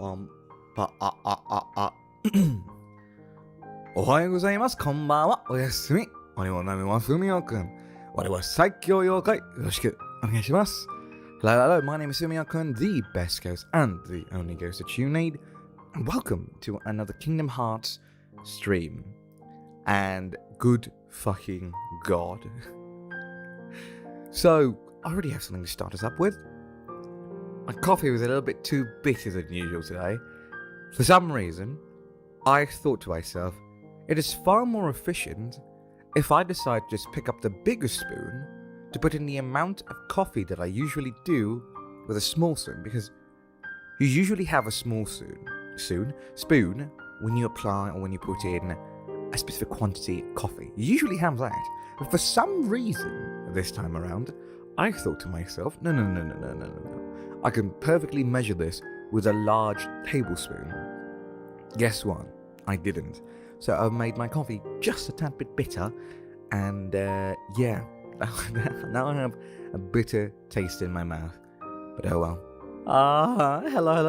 ンパああああおはようございます。こんばんは。おやすみ。俺の名前はFumiyoくん。我は最強妖怪。よろしくお願いします。Hello, hello. My name is Fumiyoくん, the best ghost and the only ghost that you need. And welcome to another Kingdom Hearts stream. And good fucking god. So, I already have something to start us up with. My coffee was a little bit too bitter than usual today. For some reason, I thought to myself, it is far more efficient if I decide to just pick up the bigger spoon to put in the amount of coffee that I usually do with a small spoon, because you usually have a small spoon when you apply or when you put in a specific quantity of coffee. You usually have that. But for some reason, this time around, I thought to myself, no. I can perfectly measure this with a large tablespoon. Guess what? I didn't. So I've made my coffee just a tad bit bitter, and yeah, now I have a bitter taste in my mouth. But oh well. Hello.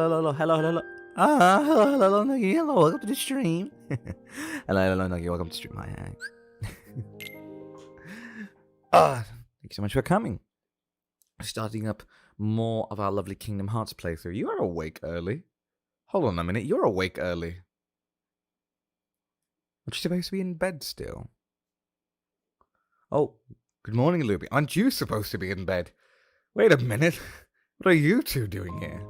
Hello, Nuggy. Hello, welcome to the stream. hello, Nuggy. Welcome to the stream. Hi. Thank you so much for coming. Starting up more of our lovely Kingdom Hearts playthrough. You are awake early. Hold on a minute. You're awake early. Aren't you supposed to be in bed still? Oh, good morning, Luby. Aren't you supposed to be in bed? Wait a minute. What are you two doing here?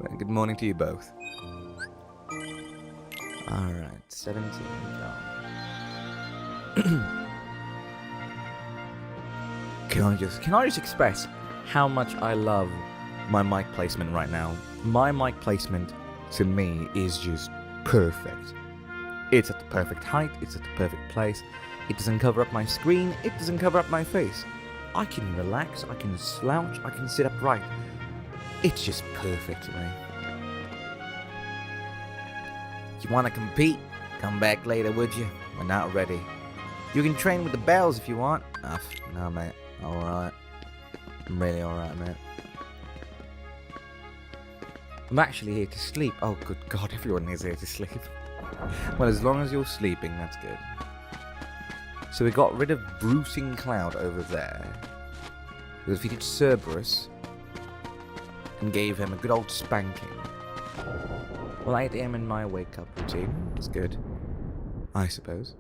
Well, good morning to you both. Alright, 17 go. Can I just express how much I love my mic placement right now? My mic placement, to me, is just perfect. It's at the perfect height, it's at the perfect place. It doesn't cover up my screen, it doesn't cover up my face. I can relax, I can slouch, I can sit upright. It's just perfect to me. You want to compete? Come back later, would you? We're not ready. You can train with the bells if you want. No, mate. Alright. I'm really alright, mate. I'm actually here to sleep. Oh, good God, everyone is here to sleep. Well, as long as you're sleeping, that's good. So we got rid of Bruising Cloud over there. We defeated Cerberus and gave him a good old spanking. Well, I am in my wake-up routine. It's good, I suppose.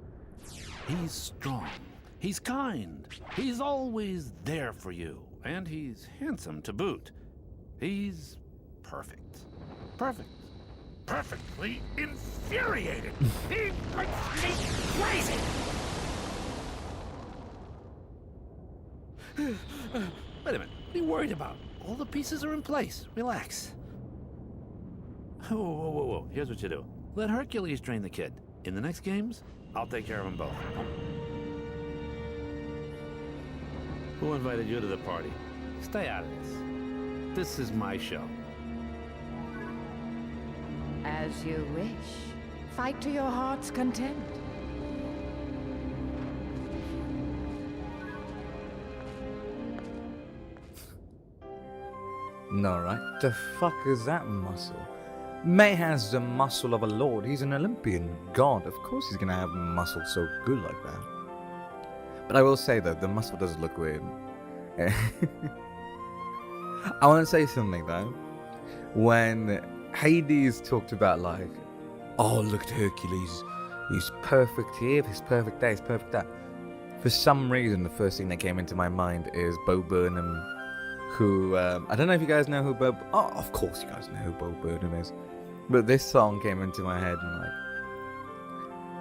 He's strong. He's kind. He's always there for you. And he's handsome to boot. He's perfect. Perfect. Perfectly infuriated. He makes me crazy. Wait a minute. What are you worried about? All the pieces are in place. Relax. Whoa. Here's what you do. Let Hercules train the kid. In the next games, I'll take care of them both. Who invited you to the party? Stay out of this. This is my show. As you wish. Fight to your heart's content. No, right? The fuck is that muscle? May has the muscle of a lord. He's an Olympian god. Of course he's gonna have muscle so good like that. But I will say though, the muscle does look weird. I want to say something though. When Hades talked about like, oh look at Hercules, he's perfect here, he's perfect there, he's perfect that. For some reason, the first thing that came into my mind is Bo Burnham, who I don't know if you guys know who Bo. Oh, of course you guys know who Bo Burnham is. But this song came into my head and like,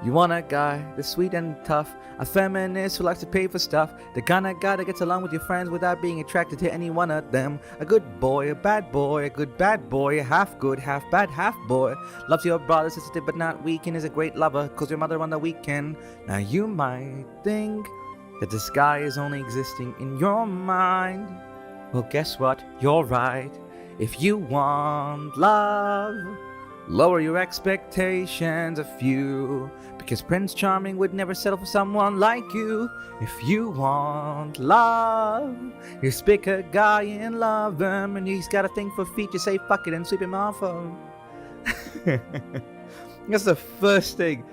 you want a guy that's sweet and tough, a feminist who likes to pay for stuff, the kind of guy that gets along with your friends without being attracted to any one of them, a good boy, a bad boy, a good bad boy, a half good, half bad, half boy, loves your brother, sister, but not weekend, is a great lover, calls your mother on the weekend. Now you might think that this guy is only existing in your mind. Well, guess what? You're right. If you want love, Lower your expectations a few, because Prince Charming would never settle for someone like you. If you want love, you pick a guy and love him, and he's got a thing for feet, you say fuck it and sweep him off home. That's the first thing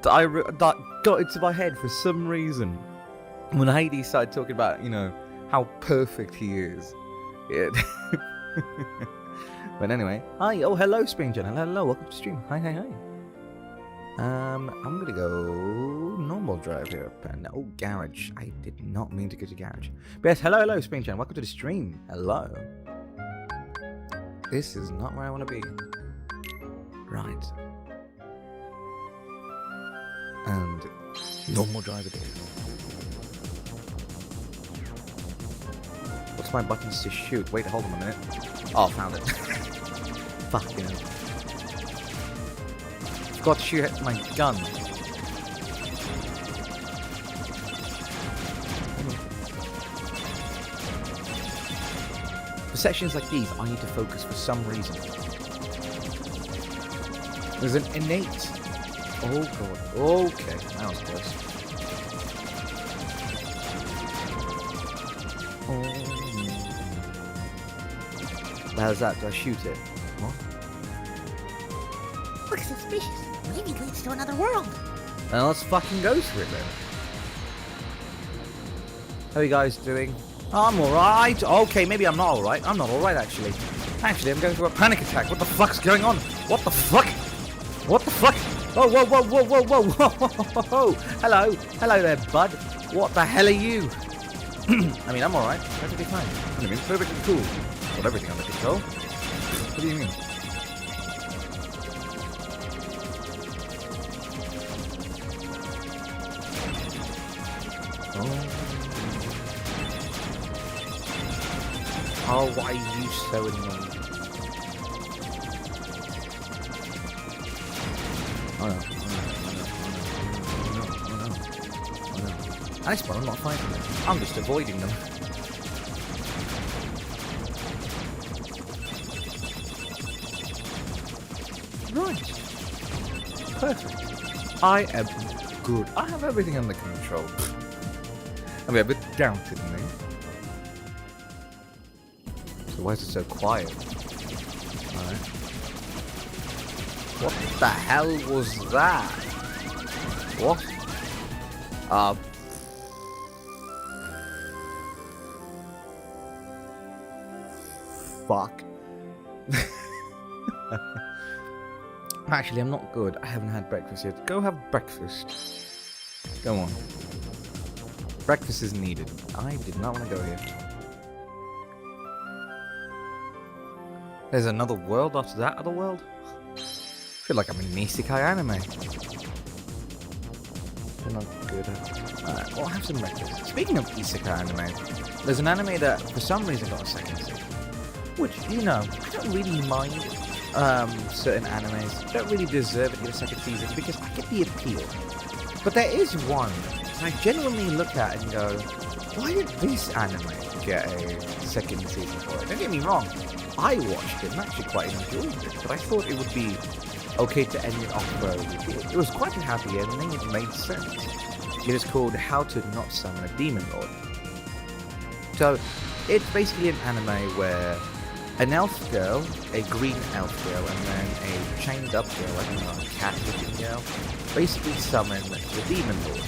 that got into my head for some reason. When Heidi started talking about, how perfect he is. But anyway, hi, oh hello Springjan, hello, welcome to the stream, hi. I'm gonna go normal drive here, and oh garage, I did not mean to go to garage. But yes, hello Springjan, welcome to the stream, hello. This is not where I want to be. Right. And normal drive it is. What's my buttons to shoot? Wait, hold on a minute. Oh, found it. Fucking hell. Forgot to shoot my gun. For sections like these, I need to focus for some reason. There's an innate... Oh god. Okay, that was close. How's that? Do I shoot it? What? Looks suspicious. Maybe it leads to another world. Well, let's fucking go for it then. How are you guys doing? I'm alright. Okay, maybe I'm not alright. I'm not alright actually. Actually, I'm going through a panic attack. What the fuck's going on? What the fuck? What the fuck? Oh, whoa. Hello there, bud. What the hell are you? I mean, I'm alright. Perfectly fine. I mean, perfectly cool. Got everything under control. What do you mean? Oh, why are you so annoying? Oh no. Nice one, I'm not fighting them. I'm just avoiding them. Right. Perfect. I am good. I have everything under control. I mean, a bit doubted me. So why is it so quiet? Alright. What the hell was that? What? Fuck. Actually, I'm not good. I haven't had breakfast yet. Go have breakfast. Go on. Breakfast is needed. I did not want to go here. There's another world after that other world? I feel like I'm in an isekai anime. I'm not good at it. Alright, well, have some breakfast. Speaking of isekai anime, there's an anime that for some reason got a second season. Which, I don't really mind certain animes. Don't really deserve it to get a second season because I get the appeal. But there is one I genuinely look at and go, why did this anime get a second season for it? Don't get me wrong, I watched it and actually quite enjoyed it, but I thought it would be okay to end it off where we did. It was quite a happy ending, it made sense. It is called How to Not Summon a Demon Lord. So, it's basically an anime where an elf girl, a green elf girl, and then a chained up girl, like a cat-looking girl, basically summon the demon lord,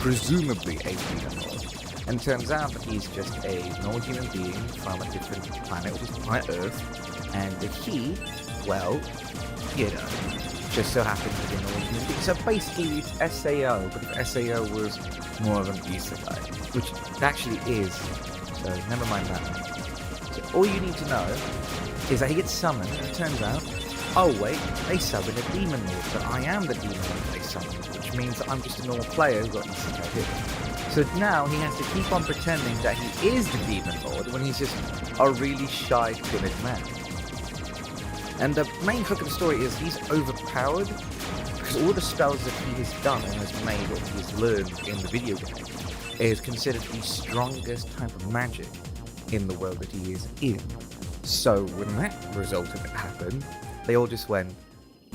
presumably a demon lord. And turns out that he's just a normal human being from a different planet, which is planet Earth, and he, well, just so happens to be a normal human being. So basically it's SAO, but if SAO was more of an isekai, which it actually is, so never mind that. All you need to know is that he gets summoned, and it turns out, oh wait, they summoned a demon lord, but I am the demon lord they summoned, which means that I'm just a normal player who got isekai hit. So now he has to keep on pretending that he is the demon lord when he's just a really shy, timid man. And the main hook of the story is he's overpowered because all the spells that he has done and has made or he's learned in the video game is considered the strongest type of magic in the world that he is in. So when that result of it happened, they all just went,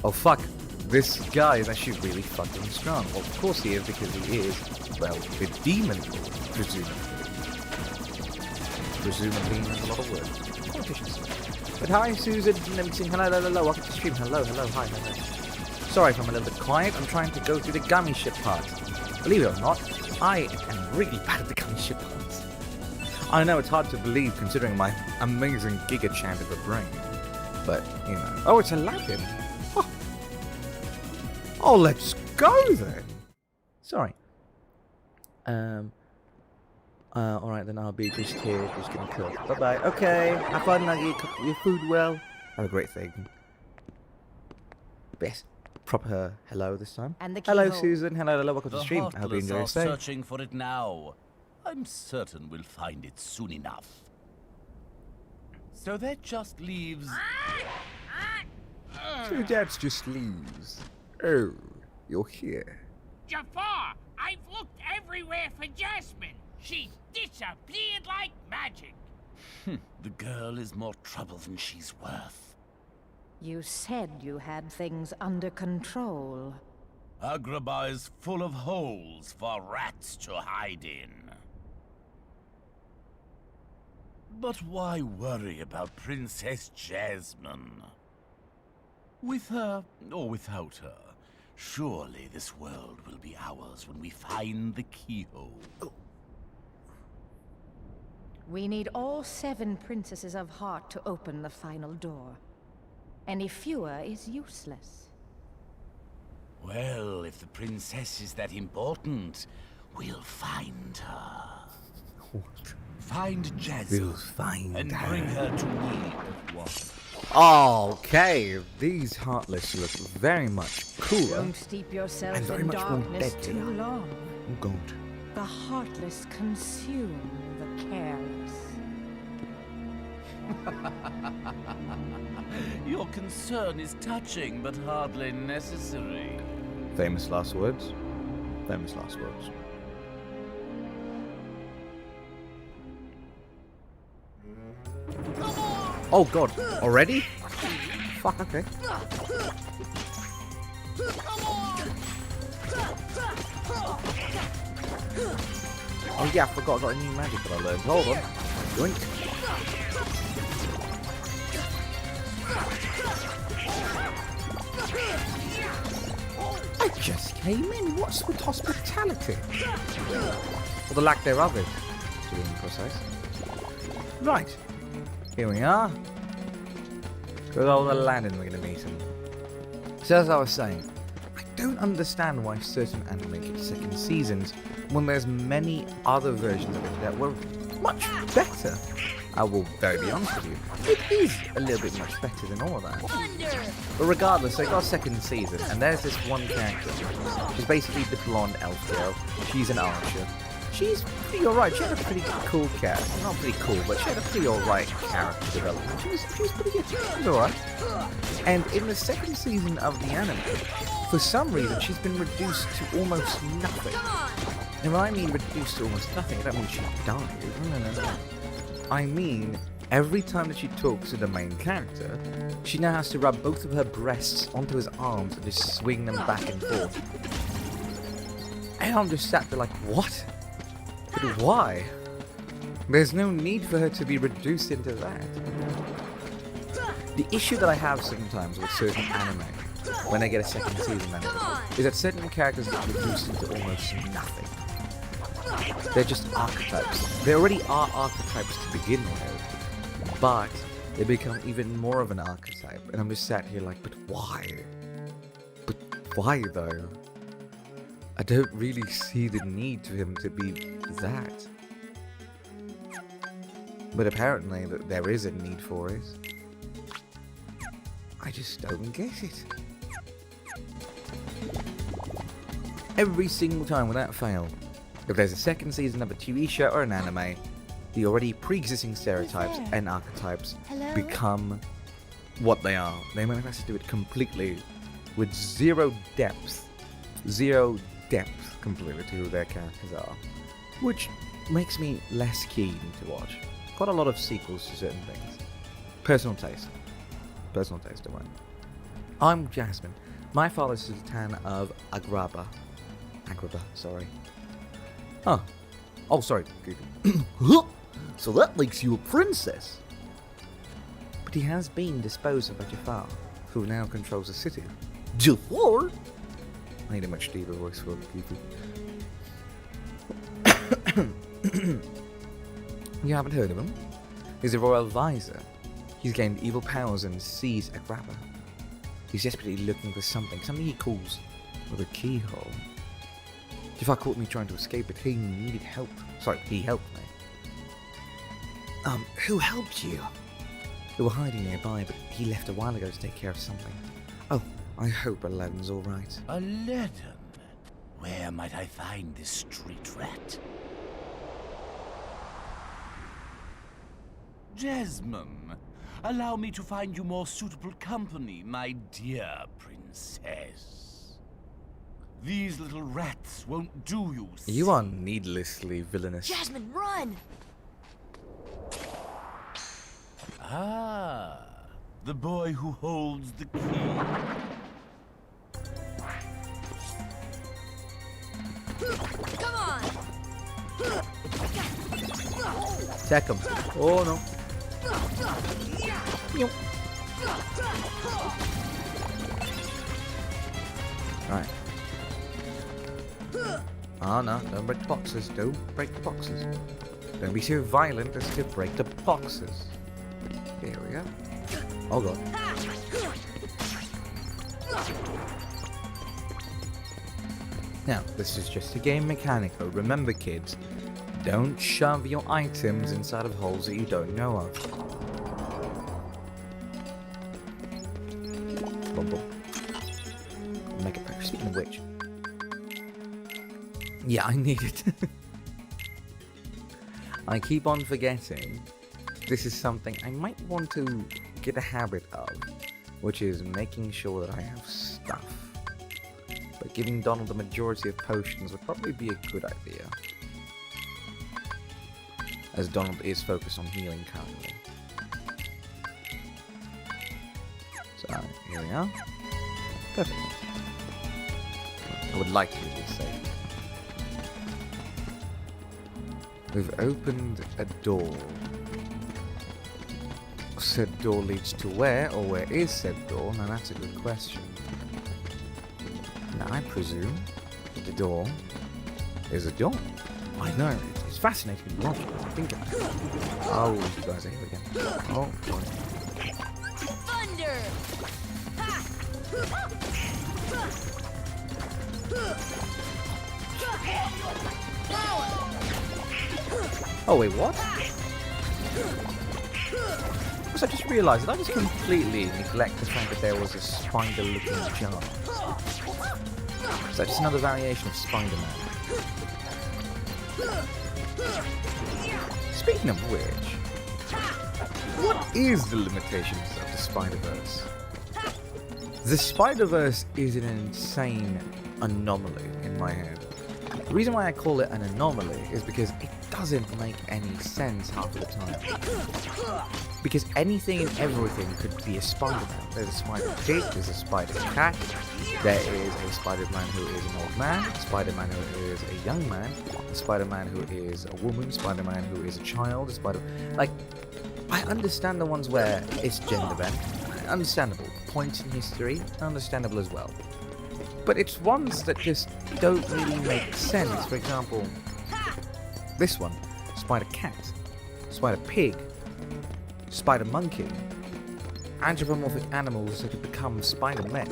Oh fuck, this guy is actually really fucking strong. Well, of course he is, because he is, well, a demon, presumably. Presumably means a lot of words. Politicians. But hi, Susan, hello, welcome to the stream, hello, hi. Sorry if I'm a little bit quiet, I'm trying to go through the gummy ship part. Believe it or not, I am really bad at the gummy ship parts. I know it's hard to believe considering my amazing giga chant of a brain. But, you know. Oh, it's Aladdin. Oh, let's go then. Sorry. Alright, then I'll be just here, just getting cooked. Bye-bye. Okay, have fun, Nuggy. Cook your food well. Have a great thing. Best proper hello this time. And the hello, keyhole. Susan. Hello, welcome to the stream. I hope you enjoy your stay. Searching for it now. I'm certain we'll find it soon enough. So that just leaves... So that just leaves. Oh, you're here. Jafar, I've looked everywhere for Jasmine. She disappeared like magic. The girl is more trouble than she's worth. You said you had things under control. Agrabah is full of holes for rats to hide in. But why worry about Princess Jasmine? With her or without her, surely this world will be ours when we find the keyhole. We need all 7 princesses of heart to open the final door. Any fewer is useless. Well, if the princess is that important, we'll find her. What? Find Jasmine. We'll find and her. bring her to me at once. Okay, these Heartless look very much cooler. Don't steep yourself And very in much more darkness deadlier. too long. Oh god. The heartless consume the careless. Your concern is touching, but hardly necessary. Famous last words. Famous last words. Oh god, already? Fuck, okay. Oh yeah, I forgot I got a new magic that I learned. Hold on. Yoink. I just came in. What's with hospitality? Or the lack thereof, it, to be precise. Right. Here we are. Good old Aladdin, we're going to meet him. So as I was saying, I don't understand why certain anime get second seasons when there's many other versions of it that were much better. I will be honest with you, it is a little bit much better than all of that. But regardless, they got a second season, and there's this one character. She's basically the blonde elf girl. She's an archer. She's pretty alright. She had a pretty cool character. Not pretty cool, but she had a pretty alright character development. She was pretty good. She was alright. And in the second season of the anime, for some reason, she's been reduced to almost nothing. And when I mean reduced to almost nothing, I don't mean she died. No. I mean, every time that she talks to the main character, she now has to rub both of her breasts onto his arms and just swing them back and forth. And I'm just sat there like, what? But why? There's no need for her to be reduced into that. The issue that I have sometimes with certain anime, when they get a second season is that certain characters get reduced into almost nothing. They're just archetypes. They already are archetypes to begin with, but they become even more of an archetype. And I'm just sat here like, but why? But why though? I don't really see the need for him to be that. But apparently there is a need for it. I just don't get it. Every single time without fail, if there's a second season of a TV show or an anime, the already pre-existing stereotypes and archetypes become what they are. They manifest to do it completely with zero depth completely to who their characters are, which makes me less keen to watch. Quite a lot of sequels to certain things. Personal taste, don't mind. I'm Jasmine. My father's Sultan of Agrabah. Sorry. Oh, sorry. So that makes you a princess. But he has been disposed of by Jafar, who now controls the city. Jafar? I need a much deeper voice for Goofy. You haven't heard of him? He's a royal advisor. He's gained evil powers and seized Agrabah. He's desperately looking for something he calls the keyhole. Jafar caught me trying to escape, but he needed help. Sorry, he helped me. Who helped you? We were hiding nearby, but he left a while ago to take care of something. Oh, I hope Aladdin's alright. Aladdin? Where might I find this street rat? Jasmine, allow me to find you more suitable company, my dear princess. These little rats won't do you. You are needlessly villainous. Jasmine, run! Ah, the boy who holds the key. Come on! Attack him. Oh no. Right. Oh no, don't break the boxes. Don't break the boxes. Don't be so violent as to break the boxes. There we go. Oh god. Now, this is just a game mechanic, but remember kids, don't shove your items inside of holes that you don't know of. Boom, boom. Make it better. Speaking of which. Yeah, I need it. I keep on forgetting. This is something I might want to get a habit of, which is making sure that I have stuff. But giving Donald the majority of potions would probably be a good idea, as Donald is focused on healing currently. So, here we are. Perfect. I would like to be safe. We've opened a door. Said door leads to where, or where is said door? Now that's a good question. Now I presume that the door is a door. I know, it's fascinating logic. Think about it. Oh, you guys are here again. Oh, boy. Thunder! Oh wait, what? I just realised that I just completely neglect the fact that there was a spider-looking jar. Is that just another variation of Spider-Man? Speaking of which, what is the limitations of the Spider-Verse? The Spider-Verse is an insane anomaly in my head. The reason why I call it an anomaly is because it doesn't make any sense half of the time. Because anything and everything could be a Spider-Man. There's a Spider-Pig, there's a Spider-Cat, there is a Spider-Man who is an old man, a Spider-Man who is a young man, a Spider-Man who is a woman, Spider-Man who is a child, a Spider... Like, I understand the ones where it's gender bent. Understandable. Points in history, understandable as well. But it's ones that just don't really make sense. For example, this one, Spider-Cat, Spider-Pig, Spider-Monkey, anthropomorphic animals that have become Spider-Men.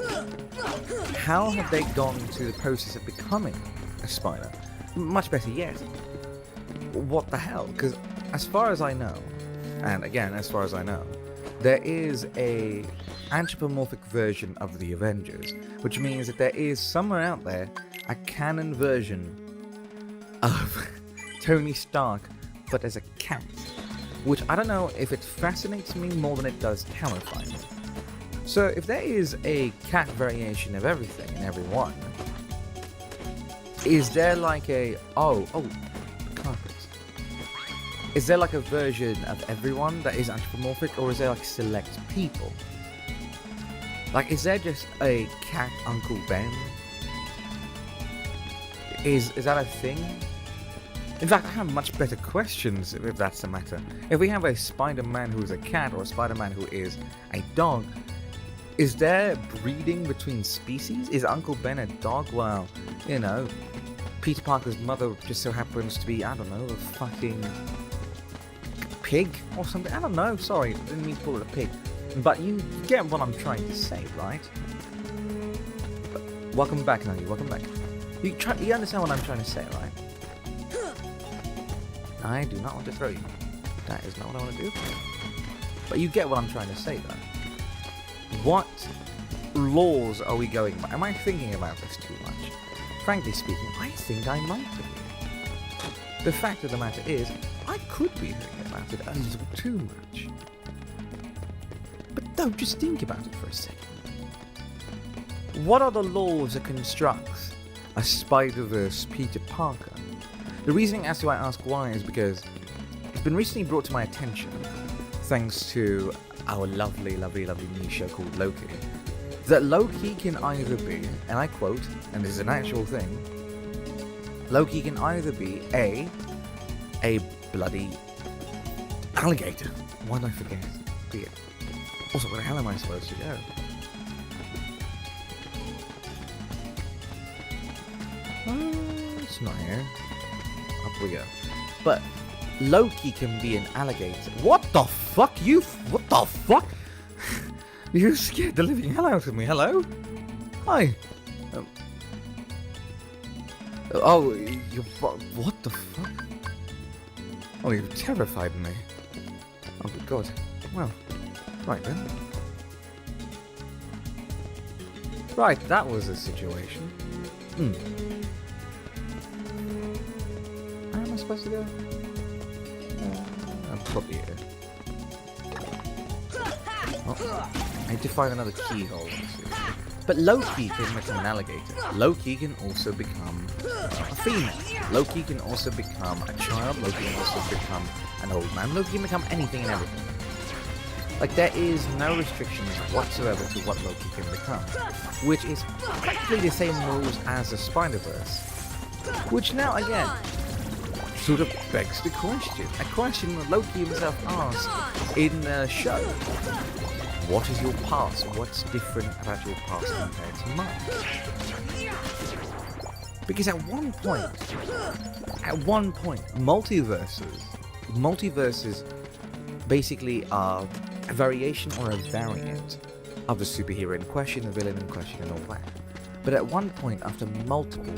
How have they gone through the process of becoming a spider? Much better yet, what the hell? Because as far as I know, and again, as far as I know, there is a anthropomorphic version of the Avengers, which means that there is somewhere out there a canon version of Tony Stark, but as a cat. Which I don't know if it fascinates me more than it does terrify me. So if there is a cat variation of everything and everyone, is there like a carpets? Is there like a version of everyone that is anthropomorphic, or is there like select people? Like, is there just a cat Uncle Ben? Is that a thing? In fact, I have much better questions if that's the matter. If we have a Spider-Man who is a cat or a Spider-Man who is a dog, is there breeding between species? Is Uncle Ben a dog? Well, you know, Peter Parker's mother just so happens to be, I don't know, a fucking pig or something. I don't know, sorry, didn't mean to call it a pig. But you get what I'm trying to say, right? Welcome back, Nani, welcome back. You understand what I'm trying to say, right? I do not want to throw you. That is not what I want to do. But you get what I'm trying to say, though. What laws are we going by? Am I thinking about this too much? Frankly speaking, I think I might be. The fact of the matter is, I could be thinking about it a little too much. But don't just think about it for a second. What are the laws that constructs a Spider-Verse Peter Parker? The reasoning as to why I ask why is because it's been recently brought to my attention, thanks to our lovely new show called Loki, that Loki can either be, and I quote, and this is an actual thing, Loki can either be a bloody alligator. Why did I forget? Be it. Also, where the hell am I supposed to go? It's not here. Up we go. But Loki can be an alligator. What the fuck? What the fuck? You scared the living hell out of me. Hello? Hi. Oh, you. What the fuck? Oh, you terrified me. Oh, good God. Well, right then. Right, that was a situation. Where am I supposed to go? I'm probably here. Oh, I need to find another keyhole. But Loki can become an alligator. Loki can also become a female. Loki can also become a child. Loki can also become an old man. Loki can become anything and everything. Like, there is no restrictions whatsoever to what Loki can become, which is practically the same rules as the Spider-Verse. Which now, again, sort of begs the question. A question that Loki himself asked in the show. What is your past? What's different about your past compared to mine? Because at one point, multiverses basically are a variation or a variant of the superhero in question, the villain in question, and all that. But at one point, after multiple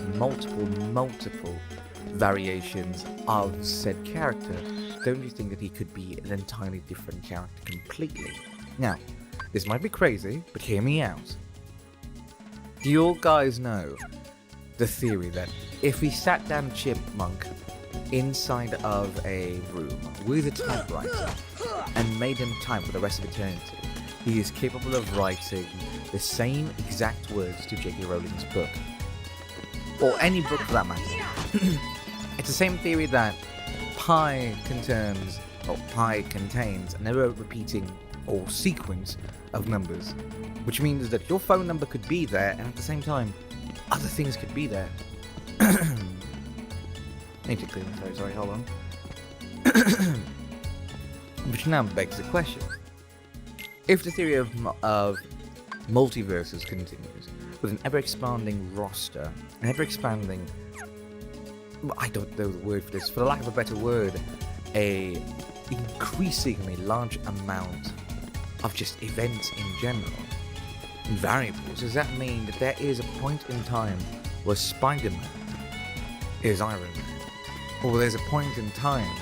variations of said character, don't you think that he could be an entirely different character completely? Now, this might be crazy, but hear me out. Do you all guys know the theory that if we sat down Chipmunk inside of a room with a typewriter and made him type for the rest of eternity, he is capable of writing the same exact words to J.K. Rowling's book? Or any book for that matter. It's the same theory that pi contains an ever-repeating or sequence of numbers, which means that your phone number could be there, and at the same time, other things could be there. I need to clear my throat, sorry, hold on. Which now begs the question. If the theory of multiverses continues, with an ever-expanding roster, an ever-expanding... I don't know the word for this, for the lack of a better word, a increasingly large amount of just events in general, and variables, does that mean that there is a point in time where Spider-Man is Iron Man? Or there's a point in time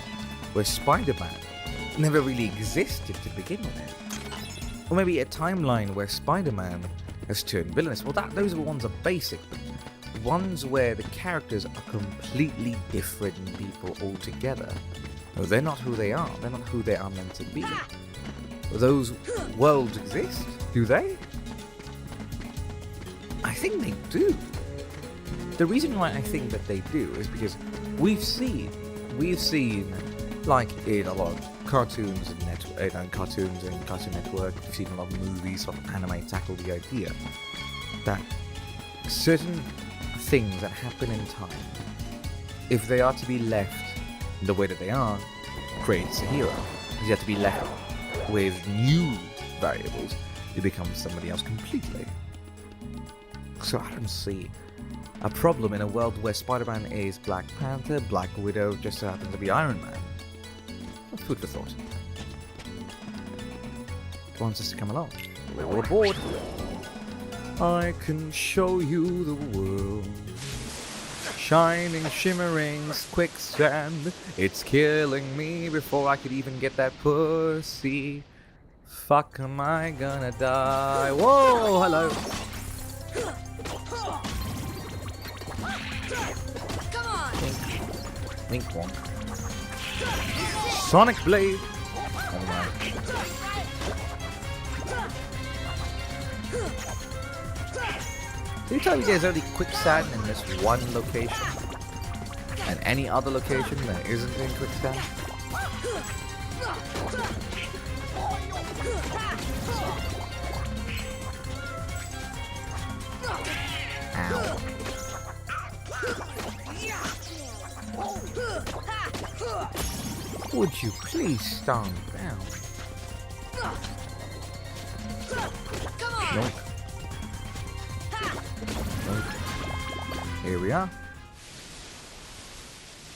where Spider-Man never really existed to begin with? Or maybe a timeline where Spider-Man has turned villainous? Well, those ones are basic, but ones where the characters are completely different people altogether. No, they're not who they are. They're not who they are meant to be. Those worlds exist, do they? I think they do. The reason why I think that they do is because we've seen like in a lot of cartoons and cartoons and Cartoon Network, you've seen a lot of movies of anime tackle the idea that certain things that happen in time, if they are to be left the way that they are, creates a hero. If you have to be left with new variables, you become somebody else completely. So I don't see a problem in a world where Spider-Man is Black Panther, Black Widow just so happens to be Iron Man. Food for thought. Wants us to come along. We're all aboard. I can show you the world. Shining, shimmering quicksand. It's killing me before I could even get that pussy. Fuck, am I gonna die? Whoa, hello. Come on. Wink wonk. Sonic Blade. Oh my. Did you tell me there's only quicksand in this one location? And any other location that isn't in quicksand? Ow. Would you please stand down? Come on. Nope. Here we are.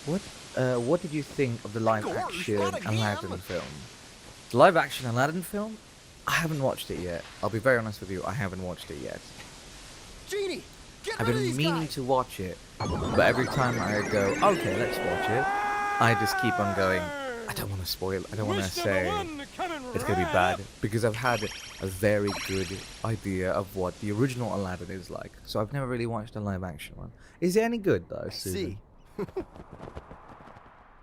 What did you think of the live-action Aladdin film? The live-action Aladdin film? I haven't watched it yet. I'll be very honest with you, I haven't watched it yet. Genie, get I've rid of been these meaning guys. to watch it, but every time I go, okay, let's watch it, I just keep on going, I don't want to spoil, I don't want to say it's going to be bad, because I've had a very good idea of what the original Aladdin is like, so I've never really watched a live-action one. Is it any good, though, Susan? See.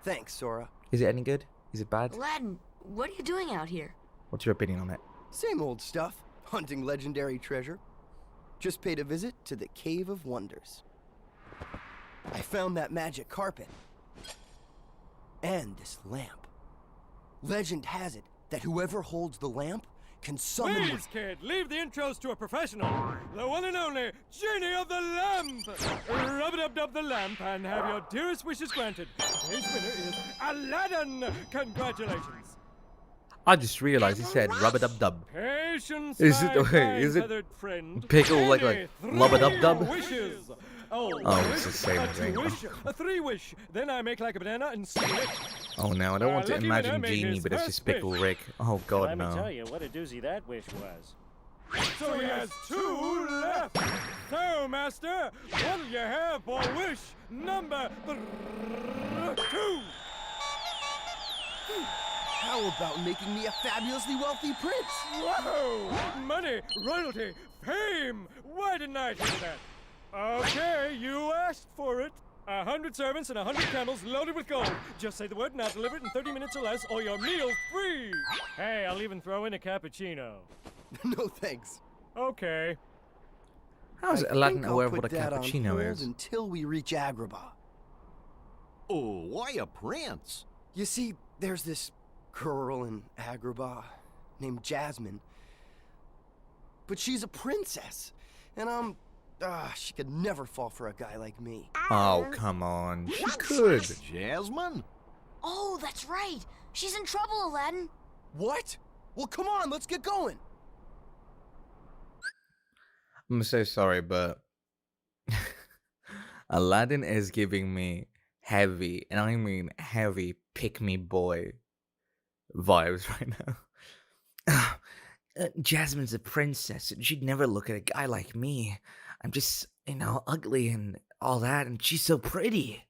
Thanks, Sora. Is it any good? Is it bad? Aladdin, what are you doing out here? What's your opinion on it? Same old stuff. Hunting legendary treasure. Just paid a visit to the Cave of Wonders. I found that magic carpet. And this lamp. Legend has it that whoever holds the lamp can summon... Please, kid, leave the intros to a professional. The one and only Genie of the Lamp. Rub-a-dub-dub the lamp and have your dearest wishes granted. Today's winner is Aladdin. Congratulations. I just realized he said rub-a-dub-dub. Patience, Is it- my wait, kind is it feathered friend. pickle like Any lub-a-dub-dub? 3 wishes. Oh, Oh, a it's the wish, same a thing. 2 wish, a 3 wish. Then I make like a banana and split it. Oh no, I don't want to Lucky imagine winner made Genie, his but it's first just Pickle wish. Rick. Oh god, Let me no. tell you what a doozy that wish was. So he has 2 left. So, Master, what'll you have for wish number 2? How about making me a fabulously wealthy prince? Whoa! Money, royalty, fame! Why didn't I do that? Okay, you asked for it. 100 servants and 100 camels loaded with gold. Just say the word and I'll deliver it in 30 minutes or less, or your meal's free. Hey, I'll even throw in a cappuccino. No thanks. Okay. How's I Aladdin think I'll aware of put what a that on cappuccino hold is? until we reach Agrabah. Oh, why a prince? You see, there's this girl in Agrabah named Jasmine. But she's a princess. And she could never fall for a guy like me. Oh, come on. She could. Jasmine? Oh, that's right. She's in trouble, Aladdin. What? Well, come on, let's get going. I'm so sorry, but Aladdin is giving me heavy, and I mean heavy, pick-me boy vibes right now. Jasmine's a princess, and she'd never look at a guy like me. I'm just, ugly and all that, and she's so pretty.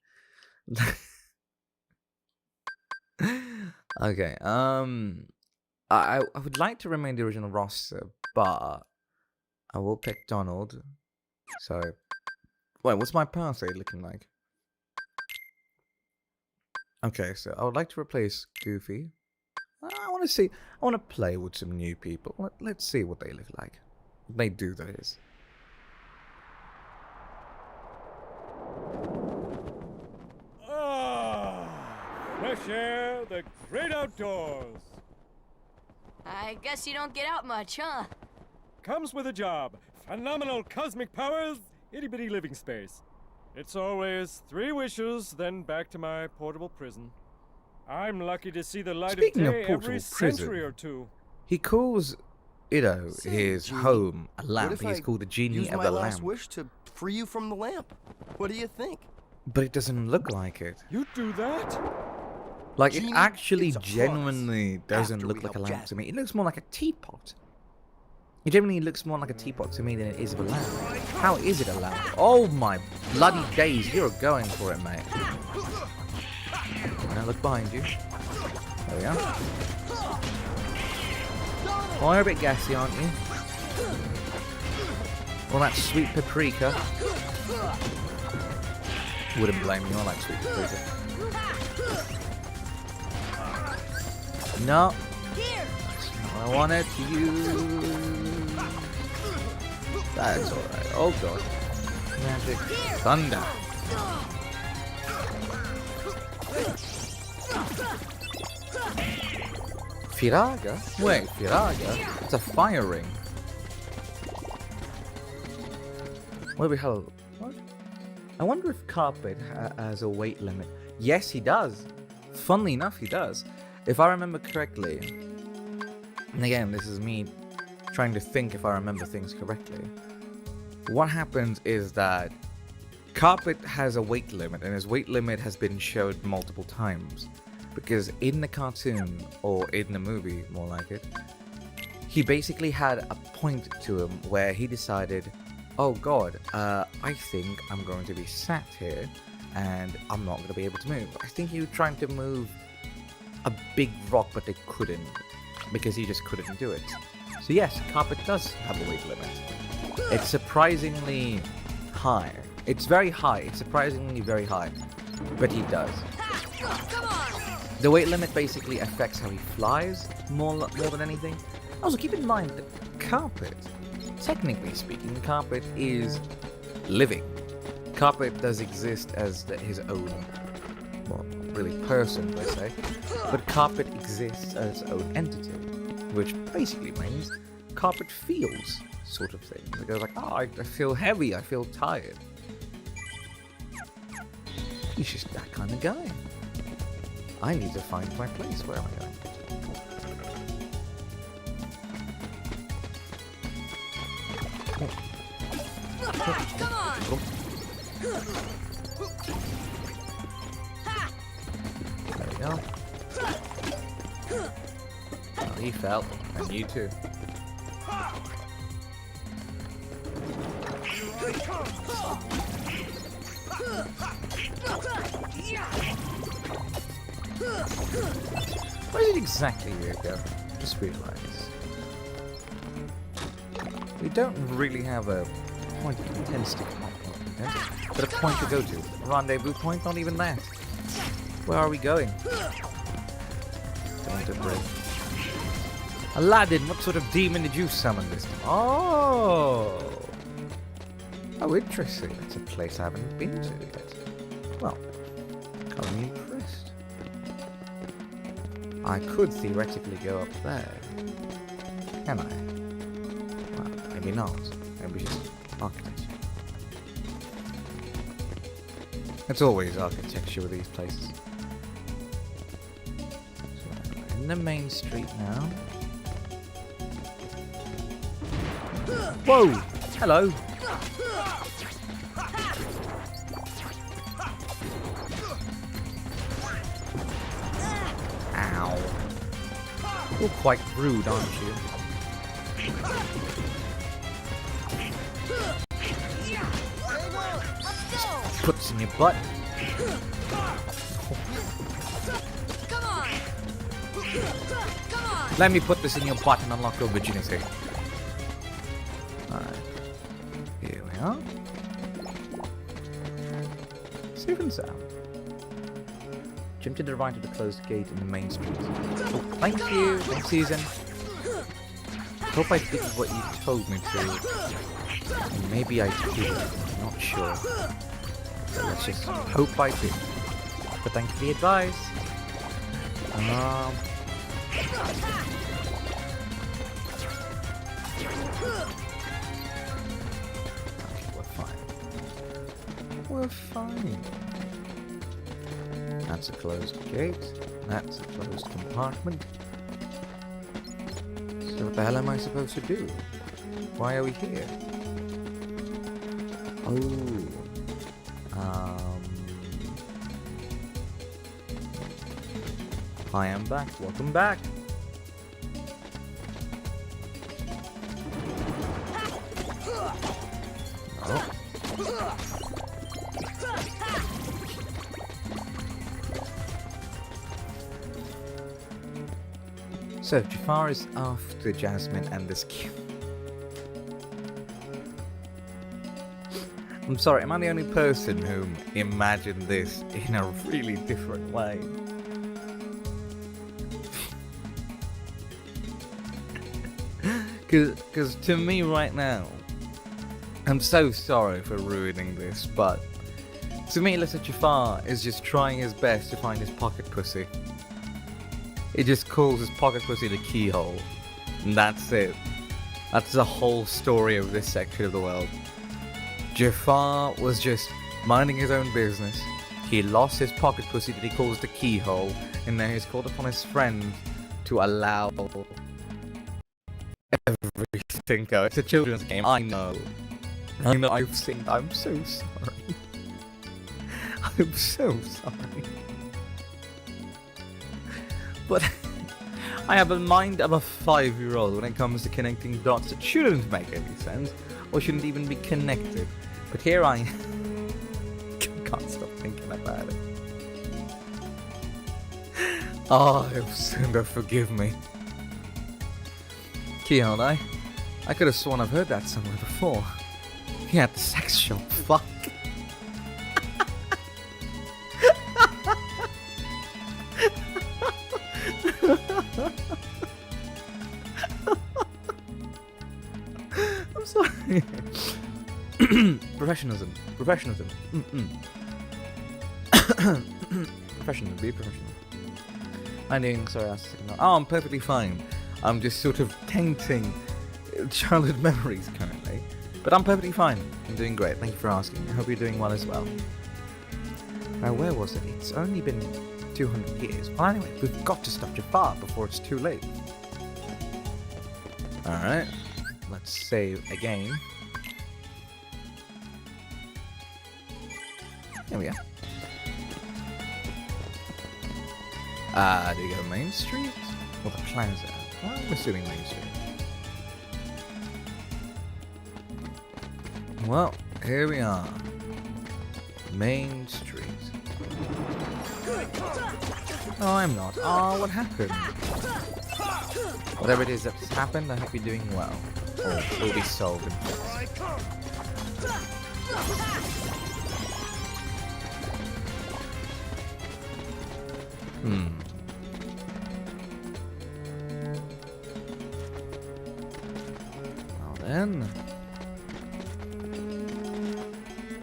Okay, I would like to remain the original roster, but I will pick Donald. So, wait, what's my pathway looking like? Okay, so I would like to replace Goofy. I want to play with some new people. Let's see what they look like. What they do, that is. fresh air, the great outdoors. I guess you don't get out much, huh? Comes with a job. Phenomenal cosmic powers, itty-bitty living space. It's always 3 wishes, then back to my portable prison. I'm lucky to see the light Speaking of of day portable every prison, century or two. He calls, his Genie, home a What lamp. if He's I called the genie use of my the last lamp. wish to free you from the lamp? What do you think? But it doesn't look like it. You do that? Like, it Genie, actually it's a front genuinely doesn't after look we like a help lamp Jazz. to me. It looks more like a teapot. It genuinely looks more like a teapot to me than it is of a lamp. How is it a lamp? Oh my bloody days, you're going for it, mate. Now look behind you. There we are. Oh, you're a bit gassy, aren't you? All that sweet paprika. Wouldn't blame you, I like sweet paprika. No. That's not what I wanted to use. That's alright. Oh god. Magic thunder. Firaga? Wait, Firaga? It's a fire ring. What do we have? What? I wonder if carpet has a weight limit. Yes, he does. Funnily enough, he does. If I remember correctly, and again, this is me trying to think if I remember things correctly. What happens is that carpet has a weight limit, and his weight limit has been showed multiple times. Because in the cartoon, or in the movie, more like it, he basically had a point to him where he decided, oh god, I think I'm going to be sat here, and I'm not going to be able to move. I think he was trying to move a big rock, but they couldn't, because he just couldn't do it. So yes, carpet does have a weight limit. It's surprisingly high. It's very high. It's surprisingly very high, but he does. Come on! The weight limit basically affects how he flies more than anything. Also, keep in mind that carpet, technically speaking, carpet is living. Carpet does exist as his own, well, really person per se, but carpet exists as its own entity, which basically means carpet feels, sort of thing. It goes like, oh, I feel heavy, I feel tired. He's just that kind of guy. I need to find my place. Where am I going? Come on! There we go. Oh, he fell, and you too. Where is it exactly we're going? Just realize. We don't really have a point of intense to come up with, but a point to go to. A rendezvous point? Not even that. Where are we going? Going to break. Aladdin, what sort of demon did you summon this time? Oh! Oh, interesting. That's a place I haven't been to yet. Well, I'm impressed. I could theoretically go up there. Can I? Well, maybe not. Maybe just architecture. It's always architecture with these places. So, we're in the main street now. Whoa! Hello! Ow. You're quite rude, aren't you? Put this in your butt. Come on! Come on! Let me put this in your butt and unlock your virginity. Alright. Here we are. Safe and sound. Jump to the right of the closed gate in the main street. Oh, thank you! Thanks, Susan. Hope I did what you told me to. Maybe I did. I'm not sure. So let's just hope I did. But thanks for the advice. We're fine. We're fine. That's a closed gate. That's a closed compartment. So what the hell am I supposed to do? Why are we here? Oh. Hi, I'm back. Welcome back. Oh. So, Jafar is after Jasmine and this cube. I'm sorry, am I the only person who imagined this in a really different way? Because to me right now, I'm so sorry for ruining this, but to me, Little Jafar is just trying his best to find his pocket pussy. He just calls his pocket pussy the keyhole, and that's it. That's the whole story of this section of the world. Jafar was just minding his own business. He lost his pocket pussy that he calls the keyhole, and now he's called upon his friend to allow everything go. It's a children's game, I know. I know I've seen. I'm so sorry. I'm so sorry. But I have a mind of a 5-year-old when it comes to connecting dots that shouldn't make any sense, or shouldn't even be connected. But here I can't stop thinking about it. Oh, Sunda, forgive me. Keyhole, I could have sworn I've heard that somewhere before. Yeah, at the sex shop, fuck. I'm sorry. Professionalism. Professionalism. Professionalism. Be professional. I'm doing. Sorry, I was thinking. Oh, I'm perfectly fine. I'm just sort of tainting childhood memories currently, but I'm perfectly fine. I'm doing great. Thank you for asking. I hope you're doing well as well. Now, where was it? It's only been 200 years. Well, anyway, we've got to stop Jafar before it's too late. Alright, let's save again. Here we are. Do you go Main Street? Or the Plaza? Well, I'm assuming Main Street. Well, here we are. Main Street. Oh, I'm not. Oh, what happened? Whatever it is that's happened, I hope you're doing well. Or it will be solved in place. Well then.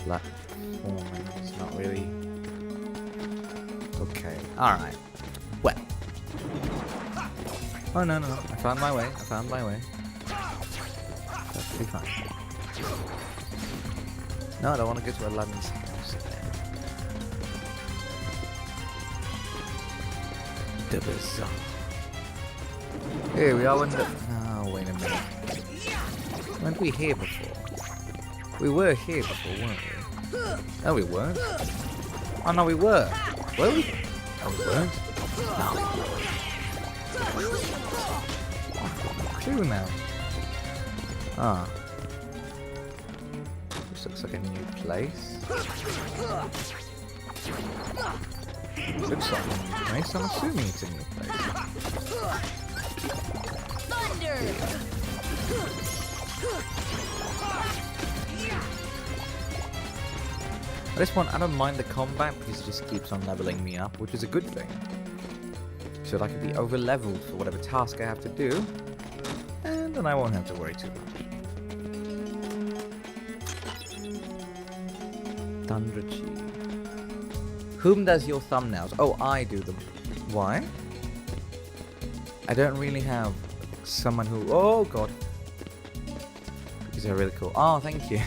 Platforming is not really. Okay, alright. Well. Oh no, I found my way. Perfectly fine. No, I don't want to go to Aladdin's house again. The bazaar. Here we are in the... Oh, wait a minute. Weren't we here before? We were here before, weren't we? No, we weren't. Oh, no, we were. Were we? No, we weren't. No, we weren't. I've got no clue now. Ah. This looks like a new place. Looks like a new place. I'm assuming it's a new place. Thunder! At this point, I don't mind the combat because it just keeps on leveling me up, which is a good thing. So that I can be over leveled for whatever task I have to do, and then I won't have to worry too much. Thunderchi. Whom does your thumbnails? Oh, I do them. Why? I don't really have someone who... Oh, God. Because they're really cool. Oh, thank you.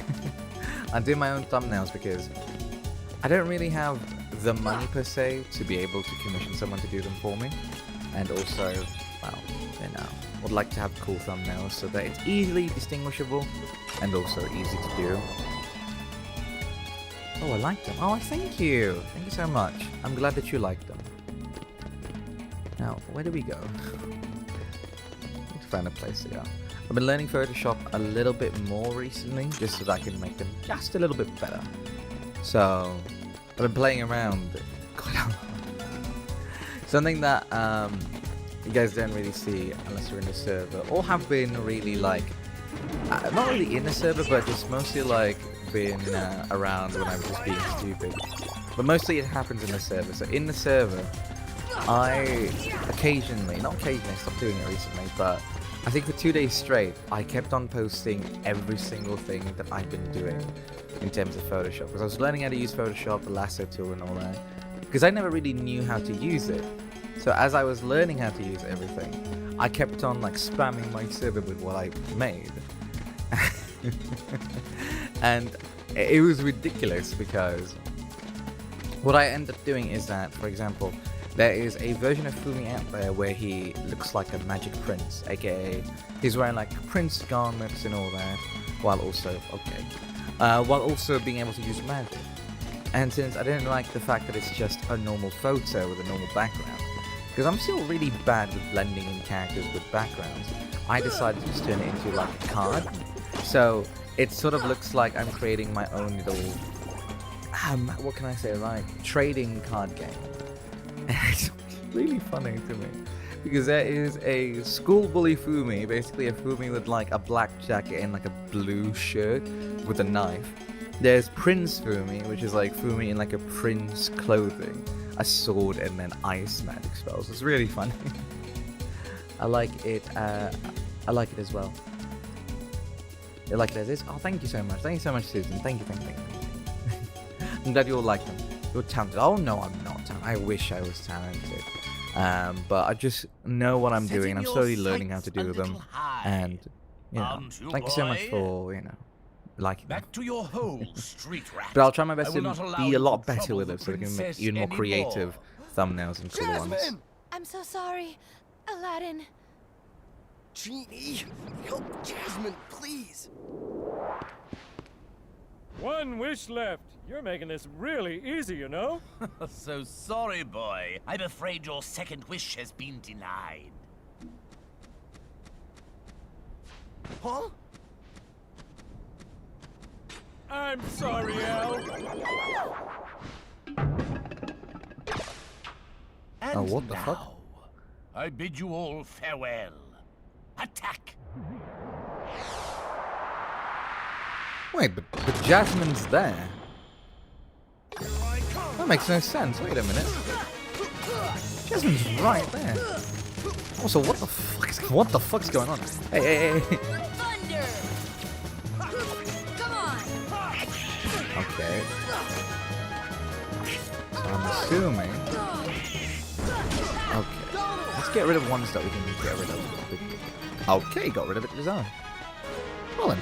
I do my own thumbnails because I don't really have the money per se to be able to commission someone to do them for me. And also, well, you know, would like to have cool thumbnails so that it's easily distinguishable and also easy to do. Oh, I like them. Oh, thank you. Thank you so much. I'm glad that you like them. Now, where do we go? Need to find a place to go. I've been learning Photoshop a little bit more recently, just so that I can make them just a little bit better. So, I've been playing around quite a lot. Something that you guys don't really see unless you're in the server, or have been really like, not really in the server, but just mostly like been around when I was just being stupid. But mostly it happens in the server. So in the server, I occasionally, not occasionally, I stopped doing it recently, but I think for 2 days straight, I kept on posting every single thing that I've been doing in terms of Photoshop. Because I was learning how to use Photoshop, the lasso tool and all that. Because I never really knew how to use it. So as I was learning how to use everything, I kept on like spamming my server with what I made. And it was ridiculous because what I ended up doing is that, for example, there is a version of Fumi out there where he looks like a magic prince, aka he's wearing like prince garments and all that, while also being able to use magic. And since I didn't like the fact that it's just a normal photo with a normal background, because I'm still really bad with blending in characters with backgrounds, I decided to just turn it into like a card. So it sort of looks like I'm creating my own little, what can I say, like trading card game. And it's really funny to me because there is a school bully Fumi, basically a Fumi with like a black jacket and like a blue shirt with a knife. There's Prince Fumi, which is like Fumi in like a prince clothing, a sword, and then ice magic spells. It's really funny. I like it. I like it as well. You like it as is? Oh, thank you so much. Thank you so much, Susan. Thank you. I'm glad you all like them. You're talented. Oh no, I'm not talented. I wish I was talented. But I just know what I'm doing, and I'm slowly learning how to do them. And you know, thank you so much for liking them. Back to your hole, street rat. But I'll try my best to be a lot better with them, so we can make even more creative thumbnails and cool ones. I'm so sorry, Aladdin. Genie, help Jasmine, please. One wish left. You're making this really easy, you know? So sorry, boy. I'm afraid your second wish has been denied. Huh? I'm sorry, Al. And what the now, fuck? I bid you all farewell. Attack! Wait, but Jasmine's there. That makes no sense. Wait a minute. Jasmine's right there. Also, what the fuck's going on? Hey. Thunder! Come on! Okay. So I'm assuming. Okay. Let's get rid of ones that we can get rid of. Okay, got rid of it to his own. Well then.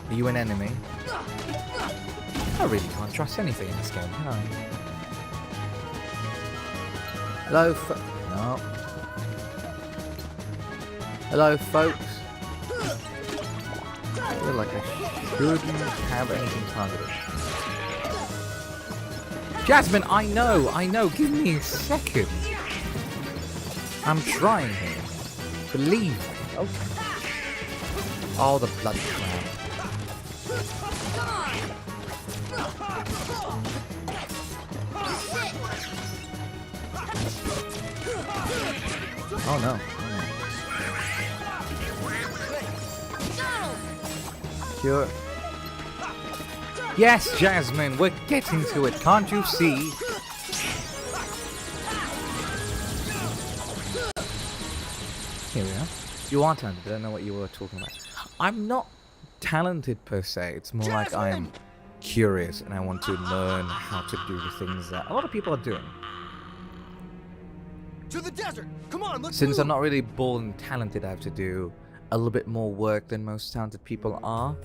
Are you an enemy? I really can't trust anything in this game, can I? Hello, no. Hello, folks. I feel like I shouldn't have anything targeted. Jasmine, I know. Give me a second. I'm trying here. Believe me. Okay. Oh, the bloody crap. Oh no. Sure. Yes, Jasmine, we're getting to it. Can't you see? Here we are. You are talented. I don't know what you were talking about. I'm not talented per se. It's more like I'm curious and I want to learn how to do the things that a lot of people are doing. To the desert! Come on, let's Since move! I'm not really born and talented, I have to do a little bit more work than most talented people are.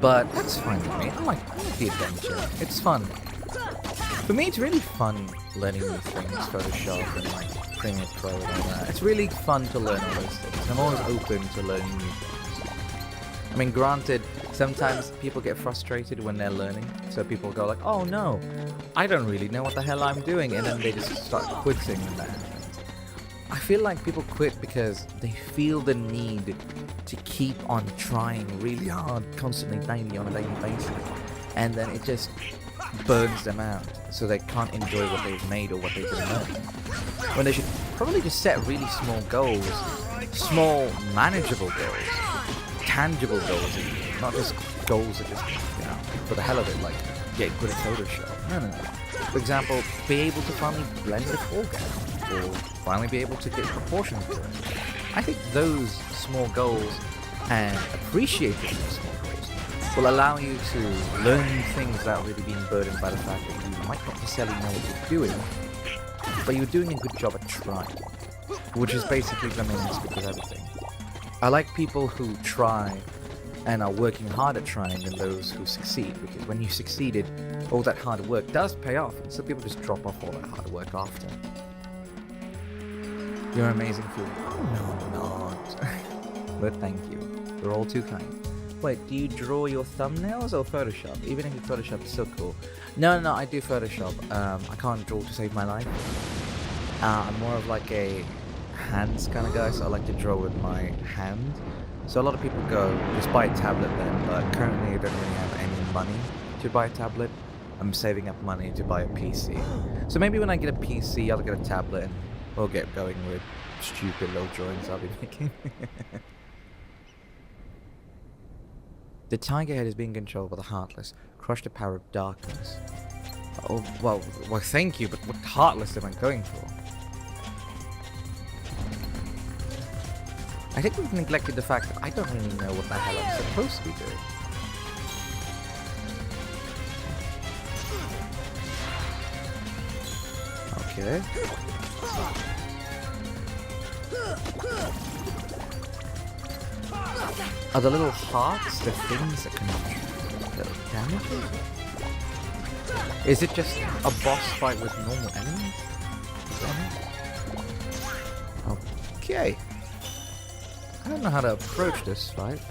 But that's fine with me. I like the adventure. It's fun. For me, it's really fun learning new things, Photoshop and like Premiere Pro and all that. It's really fun to learn all those things. I'm always open to learning new things. I mean, granted, sometimes people get frustrated when they're learning. So people go like, oh no, I don't really know what the hell I'm doing. And then they just start quitting when that happens. I feel like people quit because they feel the need to keep on trying really hard, constantly, daily, on a daily basis. And then it just burns them out, so they can't enjoy what they've made or what they've been learning. When they should probably just set really small goals, small, manageable goals, tangible goals, not just goals that just, for the hell of it, like get good at Photoshop. No. For example, be able to finally blend a foreground, or finally be able to get proportions correct. I think those small goals and appreciating those small goals will allow you to learn new things without really being burdened by the fact that you might not necessarily know what you're doing, but you're doing a good job at trying, which is basically the main aspect of everything. I like people who try and are working hard at trying than those who succeed, because when you succeeded, all that hard work does pay off, and some people just drop off all that hard work after. You're amazing, Fumiyo. Oh, no, I'm not. But thank you. You're all too kind. Wait, do you draw your thumbnails or Photoshop? Even if you Photoshop, it's so cool. No, I do Photoshop. I can't draw to save my life. I'm more of like a hands kind of guy, so I like to draw with my hand. So a lot of people go, just buy a tablet then, but currently I don't really have any money to buy a tablet. I'm saving up money to buy a PC. So maybe when I get a PC, I'll get a tablet and we'll get going with stupid little drawings I'll be making. The tiger head is being controlled by the Heartless. Crush the power of darkness. Oh, well, thank you, but what Heartless am I going for? I think we've neglected the fact that I don't really know what the hell I'm supposed to be doing. Okay. Are the little hearts the things that can damage it? Is it just a boss fight with normal enemies? Okay. I don't know how to approach this fight.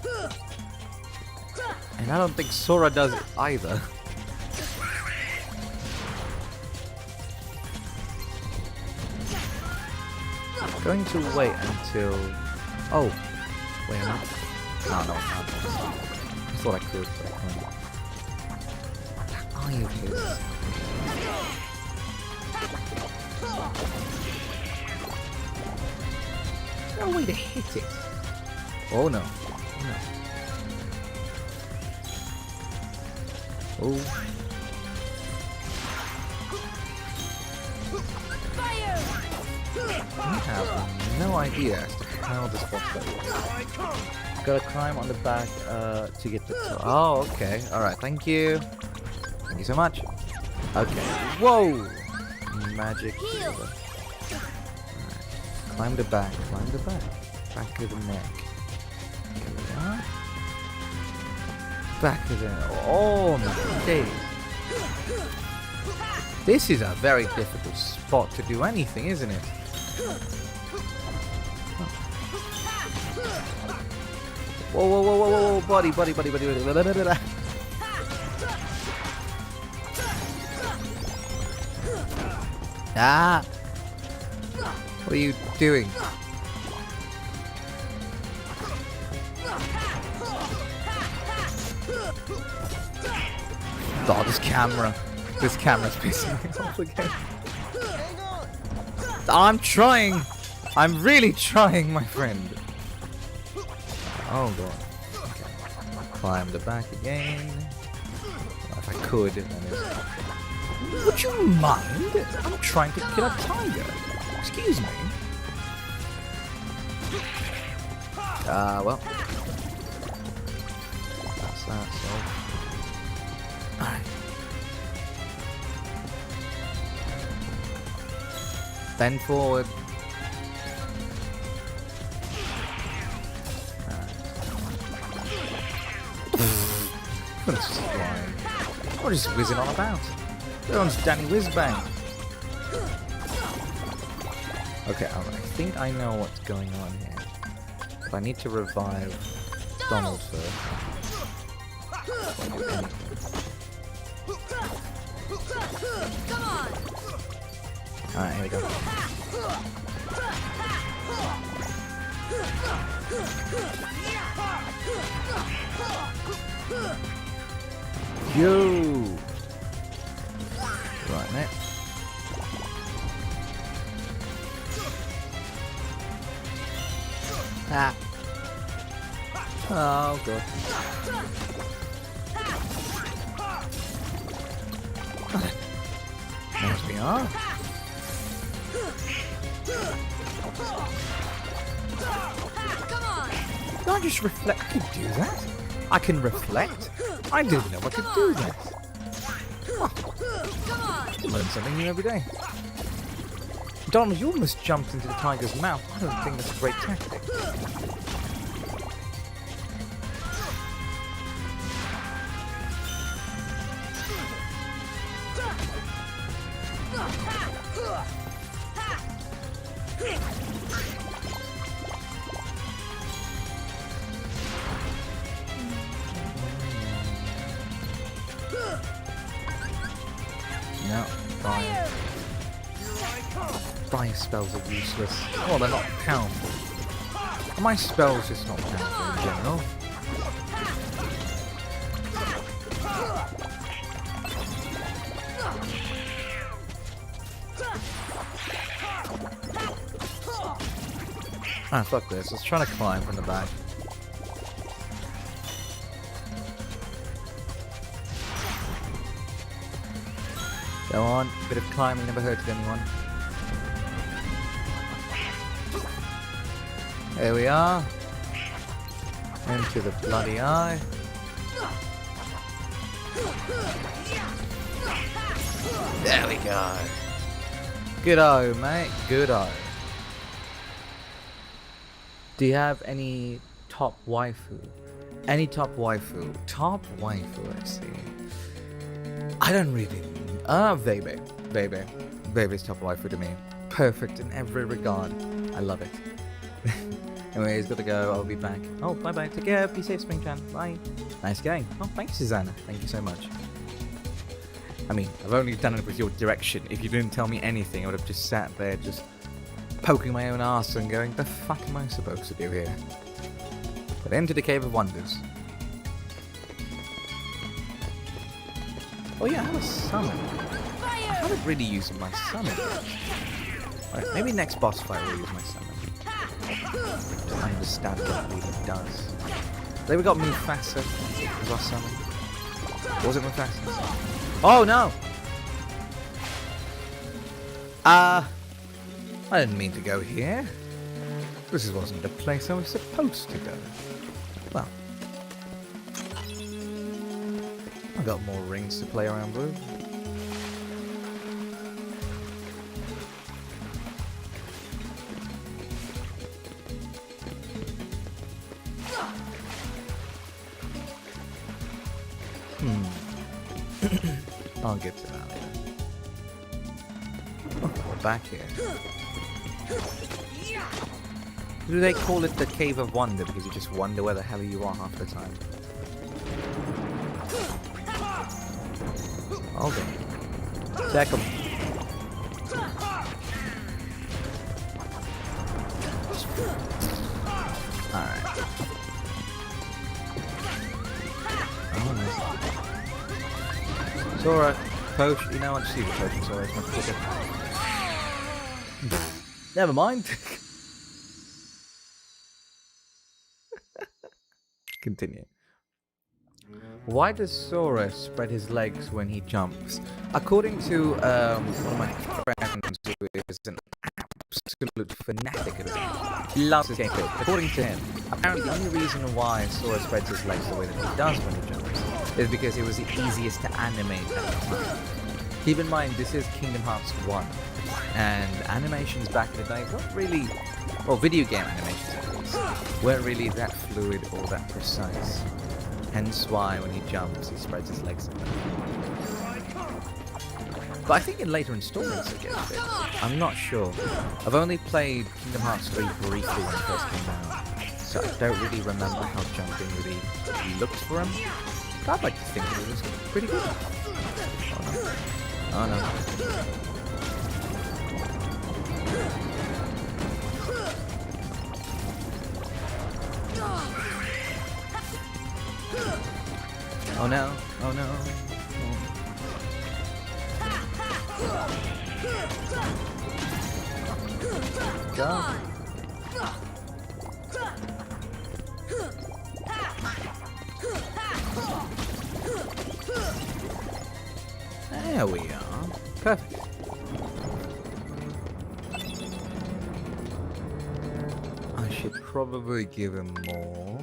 And I don't think Sora does it either. I'm going to wait until... Oh. Wait a minute. No, I can't. I thought I could, but I can't. Where are you, kids? There's no way to hit it. Oh no. Oh. I have no idea as to how this boss works. Gotta climb on the back to get the top. Oh, okay. Alright, thank you. Thank you so much. Okay. Whoa! Magic. Right. Climb the back. Back of the neck. Here we are. Back of the neck. Oh my days. This is a very difficult spot to do anything, isn't it? Whoa, buddy. Ah! What are you doing? Oh, this camera's pissing me off again. I'm trying! I'm really trying, my friend. Oh god. Okay. Climb the back again. Well, if I could, then would you mind? I'm trying to kill a tiger. Excuse me. Well. That's that, so. Bend forward. That's just flying. What is whizzing on about? Everyone's Danny Whizbang. Okay, I think I know what's going on here. But I need to revive Donald first. Come on! Alright, here we go. Yo! Right, mate. Ah. Oh, God. There we are. Come on! Can I just reflect? I can do that. I can reflect. I didn't know I could do that. Oh, Come on! learn something new every day. Donald, you almost jumped into the tiger's mouth. I don't think that's a great tactic. No, fire. Fire spells are useless. Oh, they're not powerful. My spells just not powerful in general. Ah, fuck this. Let's try to climb from the back. Go on, bit of climbing never hurted anyone. There we are. Into the bloody eye. There we go. Good-o, mate. Good-o. Do you have any top waifu? Any top waifu? Top waifu, let's see. I don't really... Vebe. Vebe's top waifu to me. Perfect in every regard. I love it. Anyways, gotta go. I'll be back. Oh, bye-bye. Take care. Be safe, Springchan. Bye. Nice game. Oh, thanks, Susanna. Thank you so much. I mean, I've only done it with your direction. If you didn't tell me anything, I would have just sat there just poking my own ass and going, the fuck am I supposed to do here? But enter the Cave of Wonders. Oh yeah, I have a summon. I haven't really used my summon. Right, maybe next boss fight we'll use my summon. To understand what it really does. Then we got Mufasa as our summon. Was it Mufasa? Oh no! I didn't mean to go here. This wasn't the place I was supposed to go. Well, I got more rings to play around with. I'll get to that later. Oh, we're back here. Do they call it the Cave of Wonder because you just wonder where the hell you are half the time? Okay. Check them. Alright. Sora, potion. You know what? Just use a potion, Sora. It's much quicker. Never mind. Continue. Why does Sora spread his legs when he jumps? According to one of my friends who is an absolute fanatic of the game, he loves this game. According to him, apparently the only reason why Sora spreads his legs the way that he does when he jumps is because it was the easiest to animate at the time. Keep in mind, this is Kingdom Hearts 1, and animations back in the day weren't really, well, video game animations at least, weren't really that fluid or that precise. Hence why when he jumps, he spreads his legs. But I think in later installments it gets a bit. I'm not sure. I've only played Kingdom Hearts 3 briefly when it first came out, so I don't really remember how jumping really looked for him. But I'd like to think it was pretty good. Oh no. Oh no. Oh no. Go. There we are. Perfect. I should probably give him more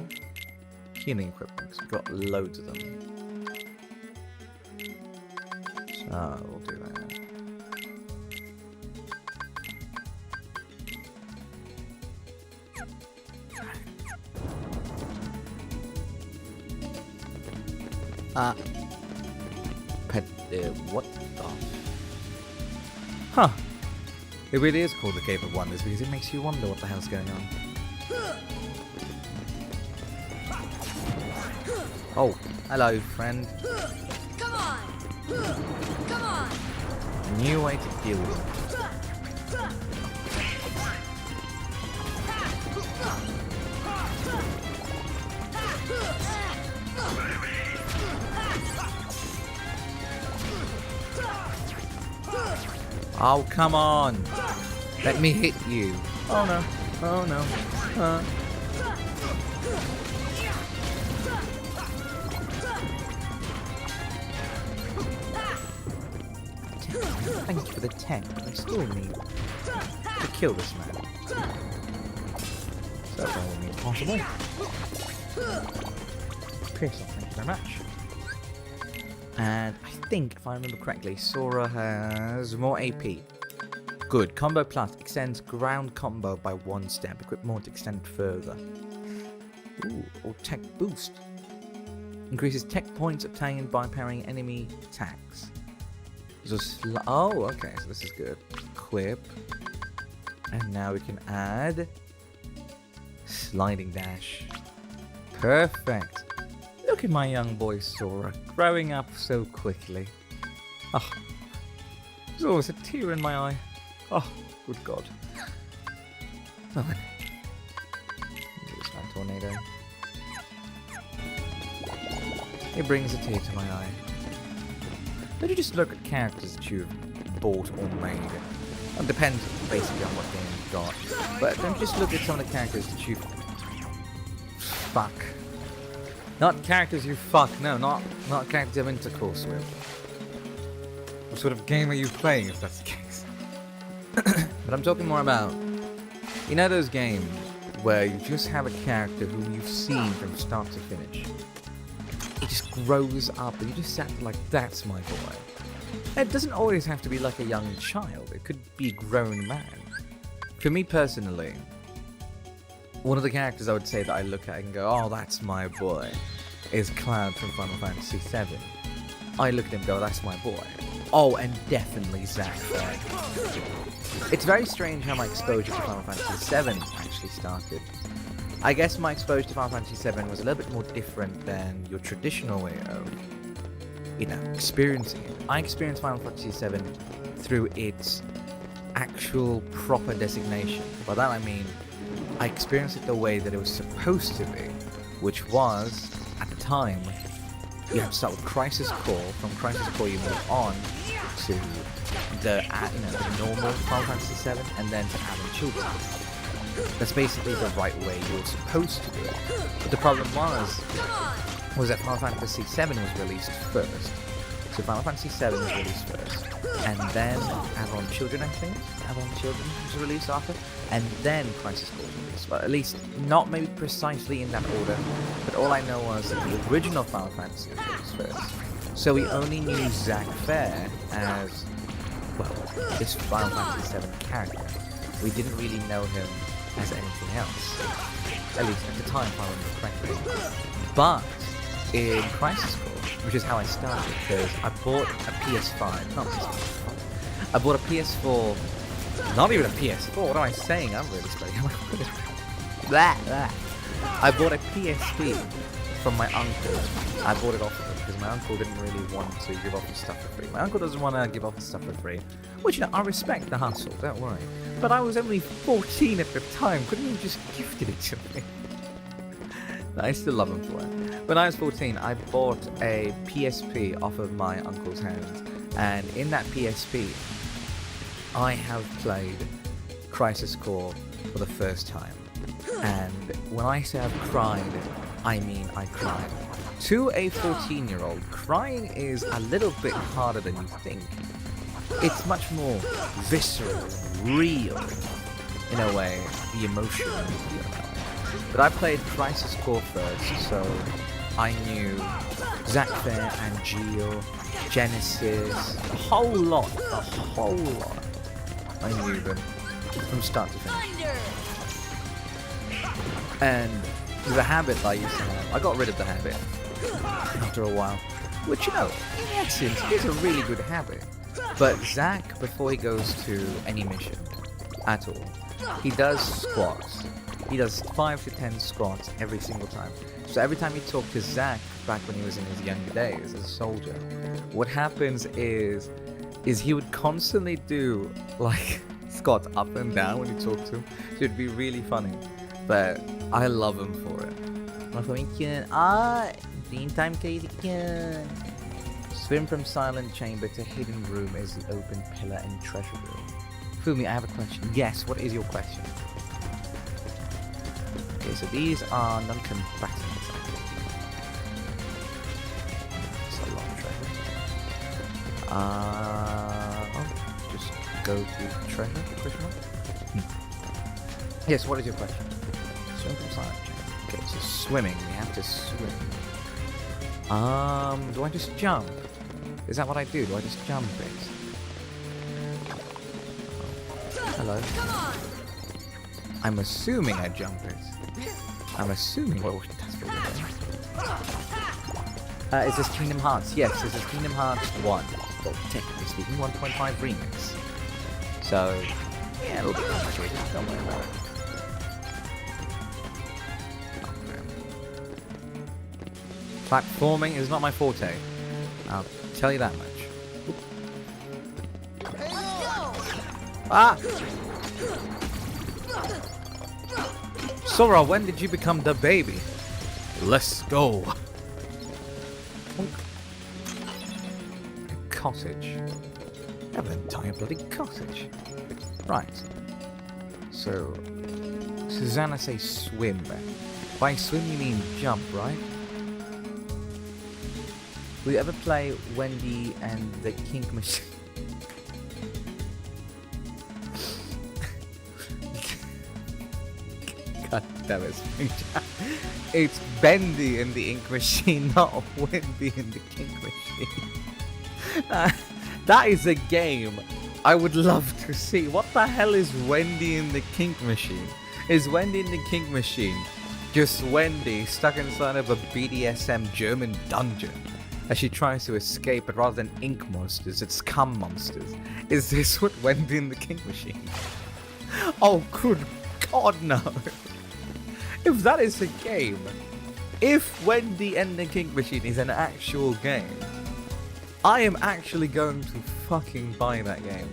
healing equipment, because we've got loads of them. So we'll do that. What the? Huh. It really is called the Cave of Wonders because it makes you wonder what the hell's going on. Oh, hello, friend. Come on! Come on! New way to deal with it. Oh, come on! Let me hit you. Oh no. Oh no. Thank you for the 10. I still need to kill this man. So that's all we need possible. Pierce off, thank you very much. And I think, if I remember correctly, Sora has more AP. Good. Combo Plus extends ground combo by 1 step. Equip more to extend further. Ooh, or Tech Boost. Increases tech points obtained by parrying enemy attacks. So oh, okay, so this is good. Equip. And now we can add Sliding Dash. Perfect. Look at my young boy Sora, growing up so quickly. Oh, there's always a tear in my eye. Oh, good God. Oh, then. Use my tornado. It brings a tear to my eye. Don't you just look at characters that you've bought or made? It depends basically on what game you've got. But don't just look at some of the characters that you've... Fuck. Not characters you fuck, no, not characters you have intercourse with. What sort of game are you playing if that's the case? But I'm talking more about, you know those games where you just have a character whom you've seen from start to finish. It just grows up and you just sat there like, that's my boy. And it doesn't always have to be like a young child, it could be a grown man. For me personally, one of the characters I would say that I look at and go, oh, that's my boy, is Cloud from Final Fantasy VII. I look at him and go, that's my boy. Oh, and definitely Zack. It's very strange how my exposure to Final Fantasy VII actually started. I guess my exposure to Final Fantasy VII was a little bit more different than your traditional way of, experiencing it. I experienced Final Fantasy VII through its actual proper designation. By that I mean, I experienced it the way that it was supposed to be, which was, at the time, you have to start with Crisis Core. From Crisis Core you move on to the normal Final Fantasy VII, and then to Advent Children. That's basically the right way you were supposed to do it. But the problem was that Final Fantasy VII was released first, So Final Fantasy VII was released first, and then Avalon Children, I think. Avalon Children was released after, and then Crisis Core was released. Well, at least not maybe precisely in that order, but all I know was that the original Final Fantasy was released first. So we only knew Zack Fair as, well, this Final Fantasy VII character. We didn't really know him as anything else. At least at the time, if I remember correctly. But in Crisis Core, which is how I started, because I bought a PS5, not PS5, I bought a PS4, not even a PS4, what am I saying? I'm really spelling. Blah, blah. I bought a PSP from my uncle. I bought it off of him because my uncle didn't really want to give off his stuff for free. My uncle doesn't want to give off his stuff for free, which, you know, I respect the hustle, don't worry. But I was only 14 at the time, couldn't you just gifted it to me? I still love him for it. When I was 14, I bought a PSP off of my uncle's hands, and in that PSP, I have played Crisis Core for the first time. And when I say I've cried, I mean I cried. To a 14-year-old, crying is a little bit harder than you think. It's much more visceral, real, in a way, the emotion. But I played Crisis Core first, so I knew Zack Fair, Angel, Genesis, a whole lot. I knew them from start to finish. And the habit I used to have, I got rid of the habit after a while, which, you know, in essence is a really good habit. But Zack, before he goes to any mission at all, he does squats. He does 5 to 10 squats every single time. So every time you talk to Zack, back when he was in his younger days as a soldier, what happens is he would constantly do like squats up and down when you talk to him. So it'd be really funny. But I love him for it. Dreamtime crazy can. Swim from silent chamber to hidden room is the open pillar and treasure room. Fumi, I have a question. Yes, what is your question? Okay, so these are non-combatants. It's a long treasure. Just go to treasure? Question mark? Yes, what is your question? Swim from silent chamber. Okay, so swimming. We have to swim. Do I just jump? Is that what I do? Do I just jump it? Hello. I'm assuming I jump it. I'm assuming. Well, that's what is this Kingdom Hearts? Yes, this is Kingdom Hearts 1. Well, technically speaking, 1.5 remix. So, yeah, a little bit complicated. Don't worry about it. Platforming is not my forte. I'll tell you that much. Ah! Sora, when did you become the baby? Let's go. A cottage. You have an entire bloody cottage. Right. So, Susanna says swim. By swim you mean jump, right? Will you ever play Wendy and the Kink Machine? God damn it, Springtrap. It's Bendy and the Ink Machine, not Wendy and the Kink Machine. That is a game I would love to see. What the hell is Wendy and the Kink Machine? Is Wendy and the Kink Machine just Wendy stuck inside of a BDSM German dungeon as she tries to escape, but rather than ink monsters, it's cum monsters? Is this what Wendy and the Kink Machine? Oh, good God, no. If that is a game, if Wendy and the Kink Machine is an actual game, I am actually going to fucking buy that game.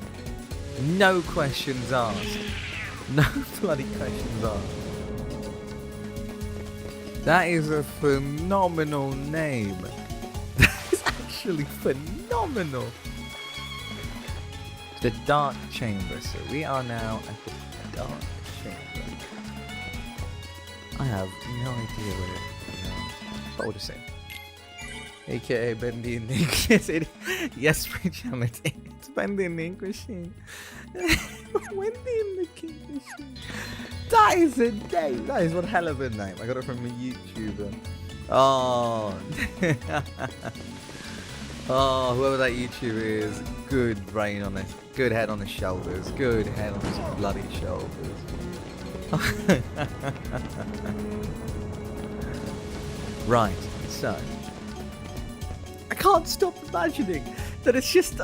No questions asked. No bloody questions asked. That is a phenomenal name. Actually phenomenal. The Dark Chamber. So we are now at the Dark Chamber. I have no idea where it is. What would I say? AKA Bendy and the Ink. Yes, yes, Rachel, it's Bendy and the Ink Machine. Wendy and the Ink Machine. That is a name. That is one hell of a name. I got it from a YouTuber. Oh. Oh, whoever that YouTuber is, good brain on it. Good head on his shoulders. Good head on his bloody shoulders. Right, so I can't stop imagining that it's just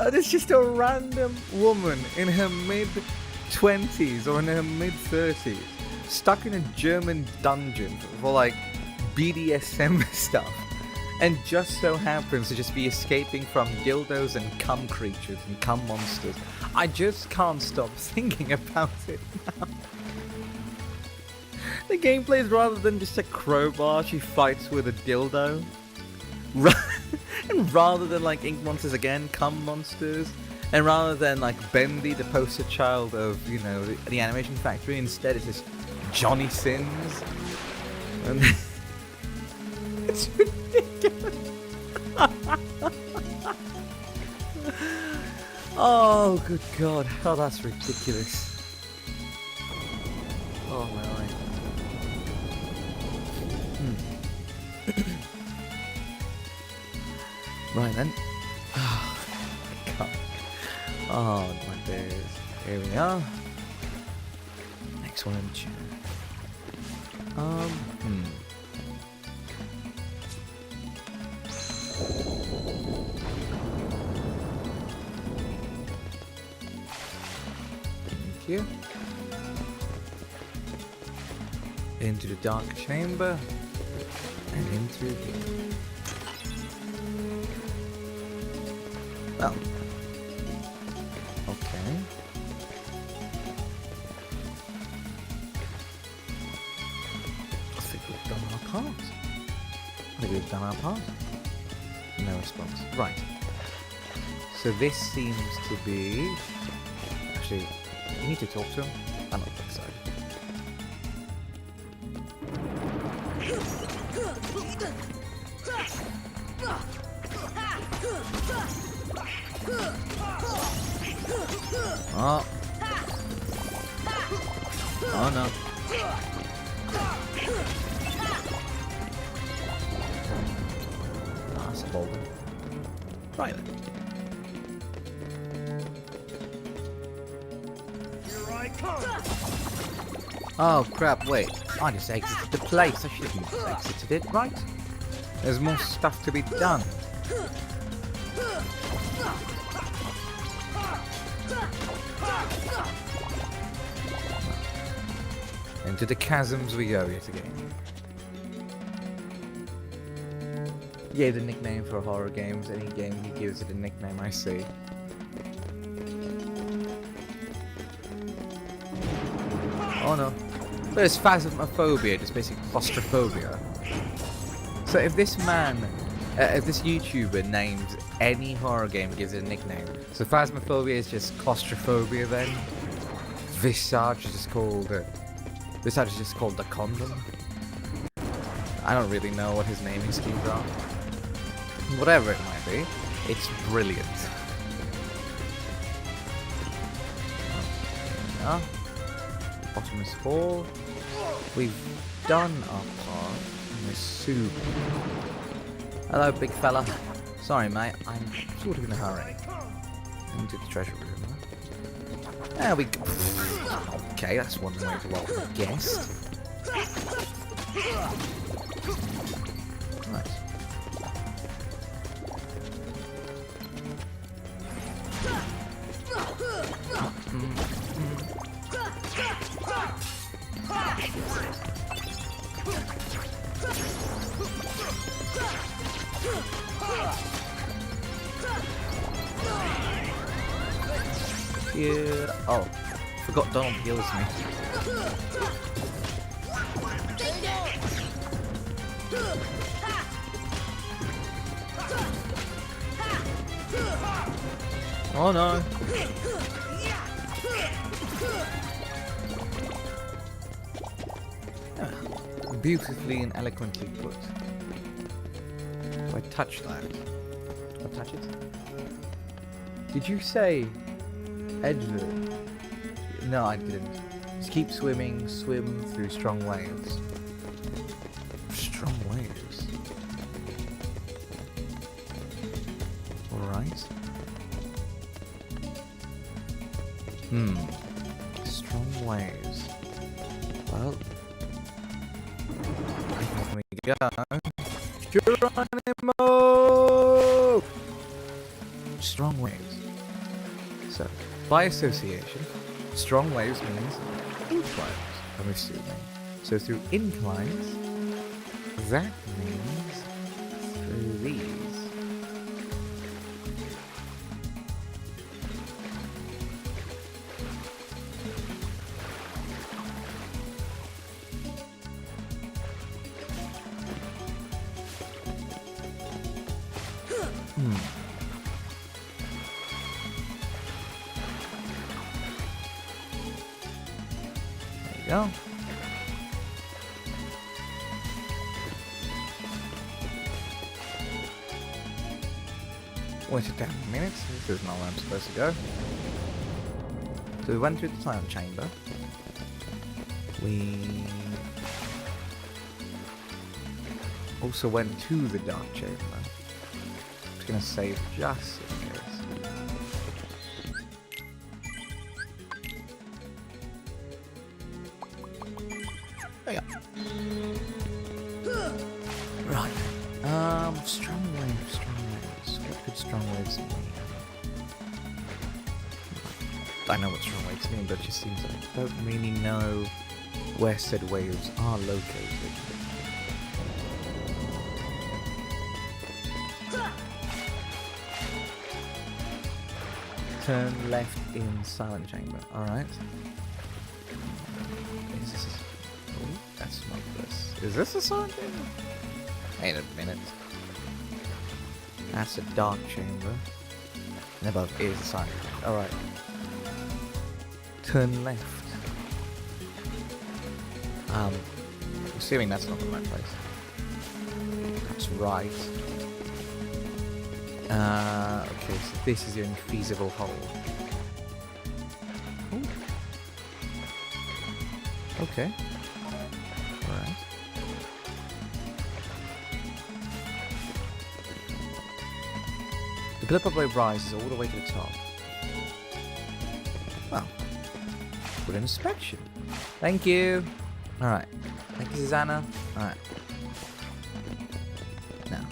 a random woman in her mid-20s or in her mid-30s stuck in a German dungeon for like BDSM stuff, and just so happens to just be escaping from dildos and cum creatures and cum monsters. I just can't stop thinking about it now. The gameplay is rather than just a crowbar, she fights with a dildo. And rather than like ink monsters again, cum monsters. And rather than like Bendy, the poster child of, you know, the animation factory, instead it's just Johnny Sins. And it's ridiculous. Oh, good God. Oh, that's ridiculous. Oh, my life. Right then. Oh, God. Oh, my days. Here we are. Next one in the chat. Thank you. Into the dark chamber and into here. Well, okay. I think we've done our part. I think we've done our part. No response. Right. So this seems to be... Actually, you need to talk to him. I'm not excited. Oh. Oh no. That's bold. Right then. Here I come. Oh crap, wait. I just exited the place. I should have just exited it, right? There's more stuff to be done. Into the chasms we go yet again. Yeah, the nickname for horror games. Any game he gives it a nickname, I see. Oh no. So it's phasmophobia, just basically claustrophobia. So if this man, if this YouTuber names any horror game, gives it a nickname. So phasmophobia is just claustrophobia then. Visage is just called... Visage is just called the condom. I don't really know what his naming schemes are. Whatever it might be, it's brilliant. Yeah. Bottomless hall. We've done our part. I'm assuming. Hello, big fella. Sorry, mate. I'm sort of in a hurry. Into the treasure room. There we go. Okay, that's one way to welcome a guest. Right. Yeah. Oh, forgot Donald heals me. Oh no. Beautifully and eloquently put. Do I touch that? Do I touch it? Did you say Edward? No, I didn't. Just keep swimming, swim through strong waves. Strong waves. Alright. Strong waves. Well, here we go. Geronimo! Strong waves. So, by association, strong waves means inclines, I'm assuming. So through inclines, that means through these. Go. Wait a damn minute. This is not where I'm supposed to go. So we went through the silent chamber. We also went to the dark chamber. I'm just gonna save just in case. Right. Strong waves. What could strong waves mean? I know what strong waves mean, but it just seems like I don't really know where said waves are located. Turn left in silent chamber. Alright. Is this that's not this. Is this a silent chamber? Wait a minute. That's a dark chamber. And above is a silent chamber. Alright. Turn left. Assuming that's not the right place. That's right. Okay, so this is your infeasible hole. Ooh. Okay. Alright. The blip wave rises all the way to the top. Well, good inspection. Thank you. Alright. Thank you, Susanna. Alright. Now.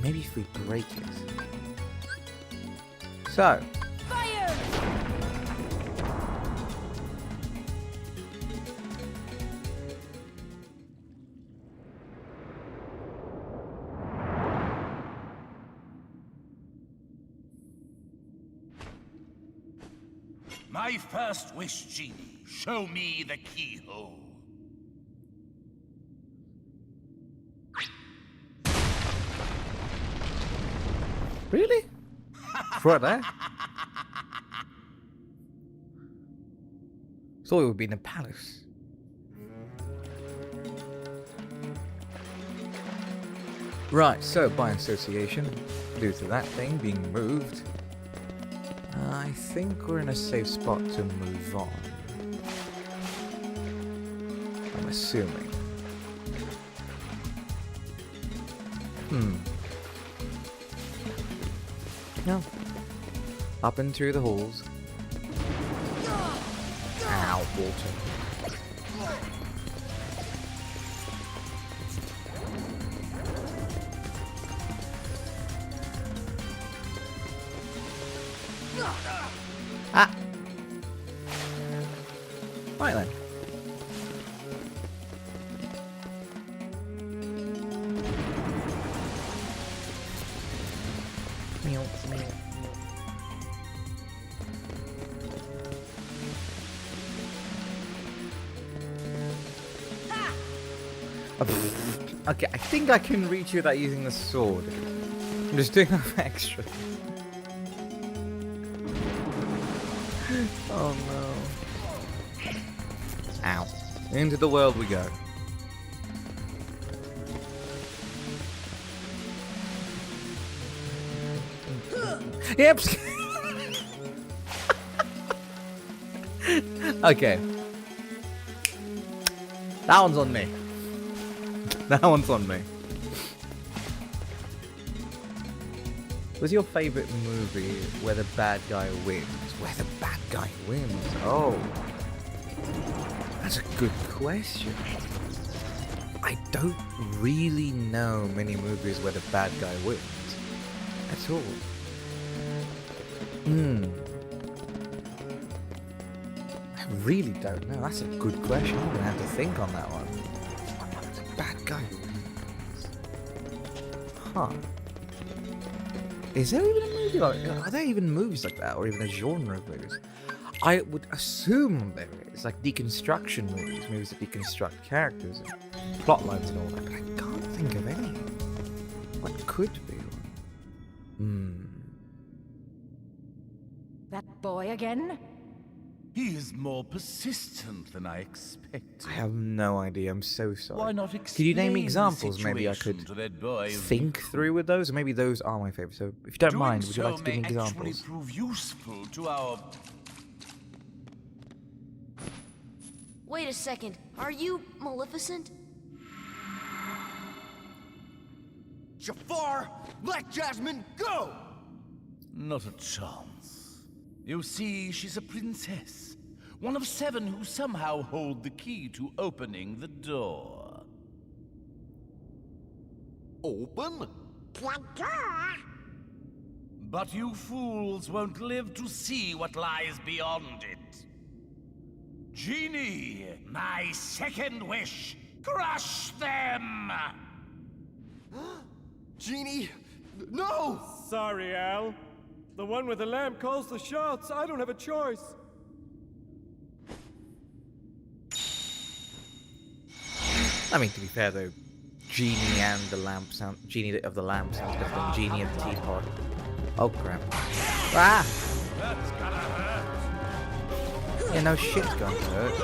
Maybe if we break it. So. Fire! My first wish, Genie. Show me the keyhole. Really? Right there? Thought it would be in a palace. Right, so by association, due to that thing being moved, I think we're in a safe spot to move on. I'm assuming. No. Up and through the halls. Ow, Walter. Ah! Right then. Okay, I think I can reach you without using the sword. I'm just doing enough extra. Oh no. Ow. Into the world we go. Yep. Okay. That one's on me. That one's on me. What's your favourite movie where the bad guy wins? Where the bad guy wins? Oh. That's a good question. I don't really know many movies where the bad guy wins. At all. I really don't know. That's a good question. I'm gonna have to think on that one. The bad guy wins. Huh. Is there even a movie like? Are there even movies like that, or even a genre of movies? I would assume there is, like deconstruction movies that deconstruct characters and plot lines and all that, but I can't think of any. What could be one? That boy again? He is more persistent than I expected. I have no idea. I'm so sorry. Why not Could you name me explain the examples? Maybe I could situation to that boy? think through with those, or maybe those are my favourite. So, if you don't mind, would you like to give me Doing so may examples? actually prove useful to our... Wait a second. Are you Maleficent? Jafar, let Jasmine go! Not a chance. You see, she's a princess. One of 7 who somehow hold the key to opening the door. Open? But you fools won't live to see what lies beyond it. Genie, my second wish, crush them! Genie, no! Sorry, Al. The one with the lamp calls the shots. I don't have a choice. I mean, to be fair though, Genie and the lamp sound. Genie of the lamp sounds better than Genie of the teapot. Oh crap! Ah! That's gonna hurt. Yeah, no shit's going to hurt.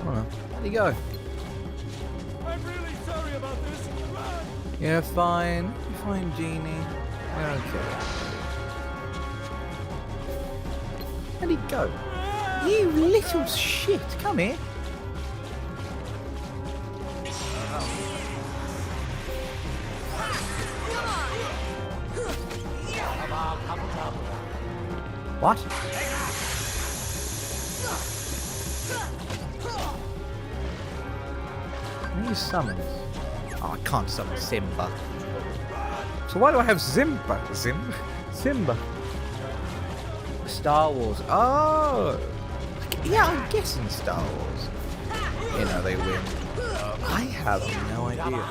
Oh no. Where'd he go? I'm really sorry about this. Run! You're fine. You're fine, Genie. You're okay. Where'd he go? You little shit! Come here. What? What are you summons? Oh, I can't summon Simba. So why do I have Simba? Simba. Star Wars. Oh! Yeah, I'm guessing Star Wars. You know, they win. I have no idea.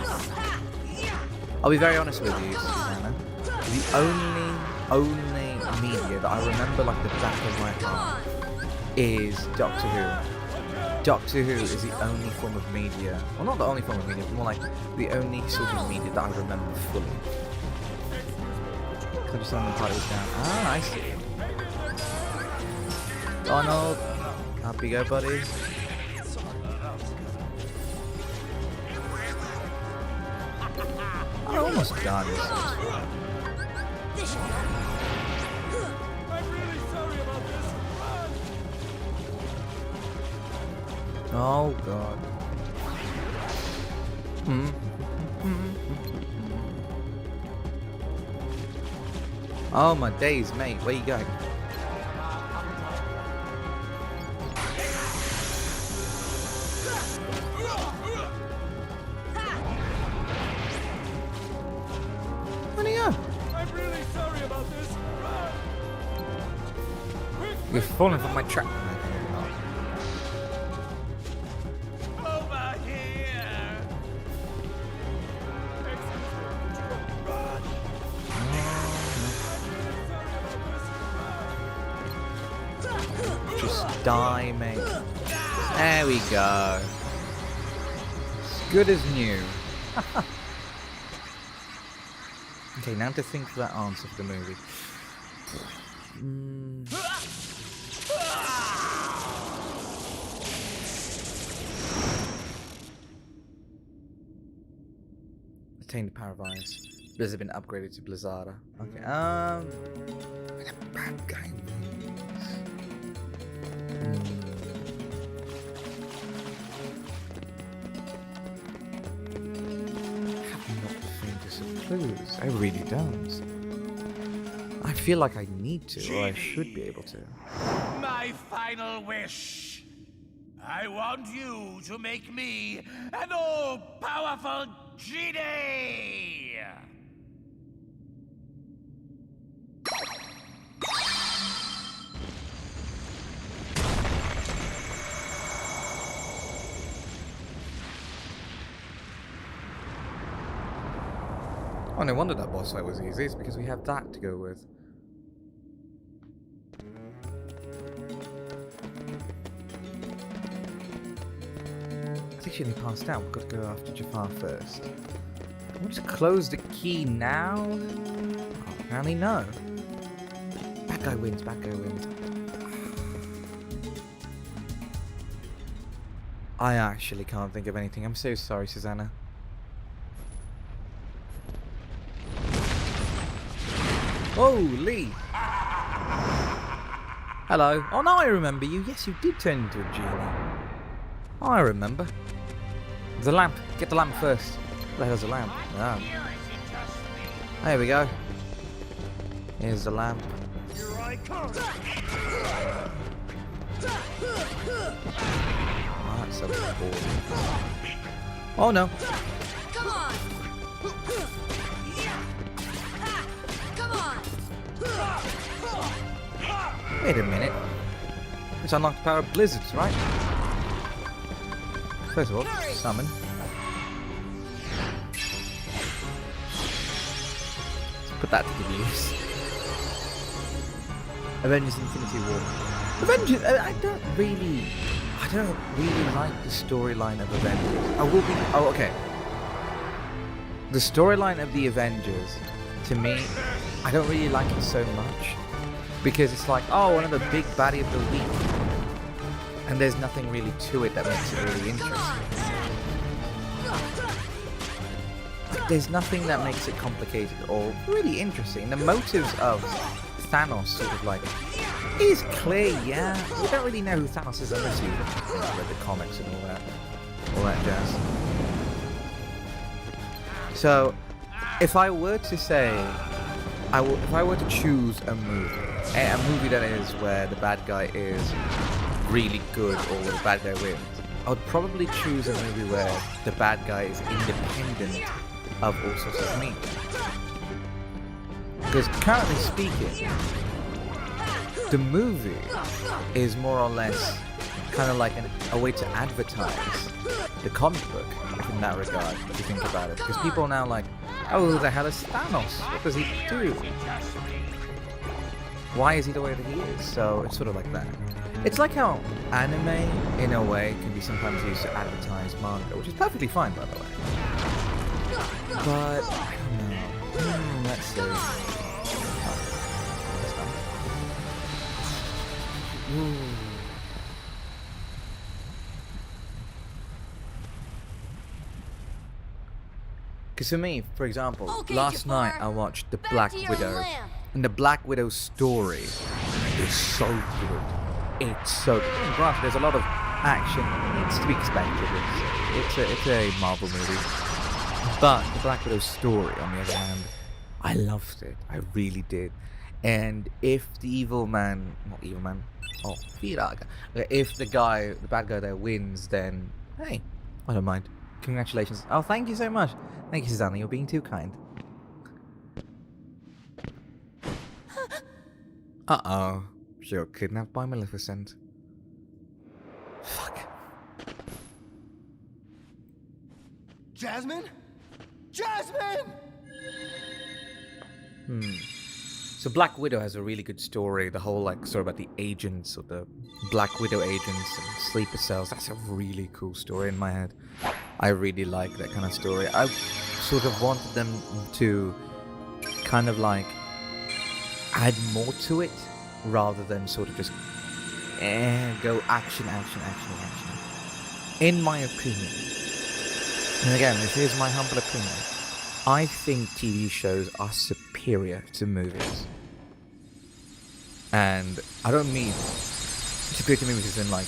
I'll be very honest with you, Susanna. The only media that I remember like the back of my hand is Doctor Who. Doctor Who is the only form of media, well not the only form of media, but more like the only sort of media that I remember fully. Can I just summon the parties down? Ah, I see. Donald, up you go, buddy. I'm almost done. I'm really sorry about this. Run! Oh god. Oh my days, mate. Where you going? Where'd he go? I'm really sorry about this. Run! Quick, You're falling from my trap. Over here! Just die, mate. There we go. As good as new. Okay, now to think of that answer for the movie. Obtain the power of ice. Blizzard been upgraded to Blizzarda. Okay, the bad guy wins. I have not the faintest of clues. I really don't. I feel like I need to, or I should be able to. My final wish. I want you to make me an all-powerful genie! Oh, no wonder that boss fight was easy. It's because we have that to go with. I think she only passed out. We've got to go after Jafar first. Can we just close the key now? Oh, apparently no. Bad guy wins, bad guy wins. I actually can't think of anything. I'm so sorry, Susanna. Oh, Lee! Hello. Oh, now I remember you. Yes, you did turn into a genie. Oh, I remember. The lamp. Get the lamp first. Where the hell's the lamp? Ah. There we go. Here's the lamp. Here I come. Oh, that's so cool. Oh, no. Come on! Come on! Wait a minute. It's unlocked the power of blizzards, right? First of all, summon. Let's put that to good use. Avengers Infinity War. Avengers, I don't really like the storyline of Avengers. Okay. The storyline of the Avengers, to me, I don't really like it so much. Because it's like, oh, one of the big baddie of the week. And there's nothing really to it that makes it really interesting. There's nothing that makes it complicated or really interesting. The motives of Thanos sort of like is clear, yeah. We don't really know who Thanos is unless you've read the comics and all that jazz. So, if I were to say, if I were to choose a movie that is where the bad guy is really good or where the bad guy wins, I would probably choose a movie where the bad guy is independent of all sorts of media. Because currently speaking, the movie is more or less kind of like a way to advertise the comic book in that regard, if you think about it. Because people are now like, oh, who the hell is Thanos? What does he do? Why is he the way that he is? So it's sort of like that. It's like how anime, in a way, can be sometimes used to advertise manga, which is perfectly fine, by the way. But, I don't know. Let's see. Because for me, for example, Okay, last Jafar, night I watched The back Black to your Widow. lamp. And the Black Widow story is so good. It's so good. And granted, there's a lot of action. It's to be expected. It's a Marvel movie. But the Black Widow story, on the other hand, I loved it. I really did. And if the if the bad guy there wins, then hey, I don't mind. Congratulations. Oh, thank you so much. Thank you, Susanna. You're being too kind. Uh-oh. She got kidnapped by Maleficent. Fuck. Jasmine? Jasmine! So Black Widow has a really good story. The whole story about the agents, or the Black Widow agents and sleeper cells. That's a really cool story in my head. I really like that kind of story. I sort of wanted them to kind of add more to it, rather than sort of just go action. In my opinion. And again, this is my humble opinion. I think TV shows are superior to movies. And I don't mean superior to movies as in like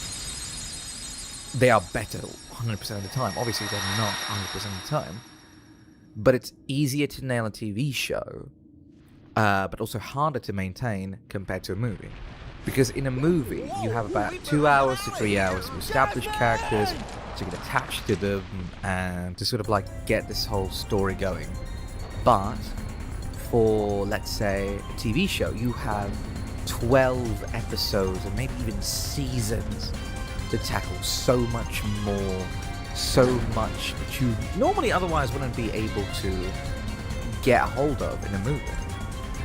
they are better 100% of the time. Obviously they're not 100% of the time. But it's easier to nail a TV show, but also harder to maintain compared to a movie. Because in a movie, you have about 2 hours to 3 hours to establish characters, to get attached to them, and to sort of like get this whole story going. But for, let's say, a TV show, you have 12 episodes and maybe even seasons to tackle so much more, so much that you normally otherwise wouldn't be able to get a hold of in a movie.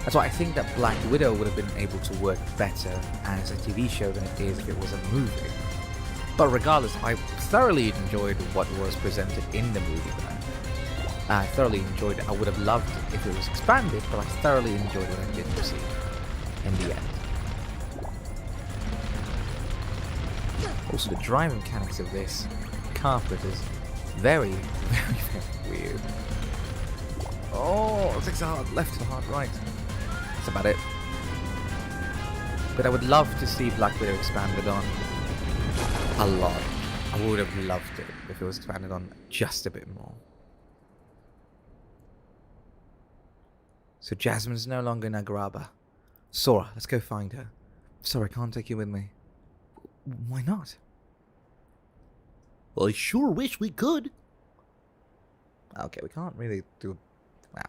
That's why I think that Black Widow would have been able to work better as a TV show than it is if it was a movie. But regardless, I thoroughly enjoyed what was presented in the movie there. I thoroughly enjoyed it. I would have loved it if it was expanded, but I thoroughly enjoyed what I did receive in the end. Also, the driving mechanics of this carpet is very, very, very weird. Oh, it takes a hard left and a hard right. That's about it. But I would love to see Black Widow expanded on a lot. I would have loved it if it was expanded on just a bit more. So Jasmine's no longer in Agrabah. Sora, let's go find her. Sorry, I can't take you with me. Why not? Well, I sure wish we could. Okay, we can't really do... Wow.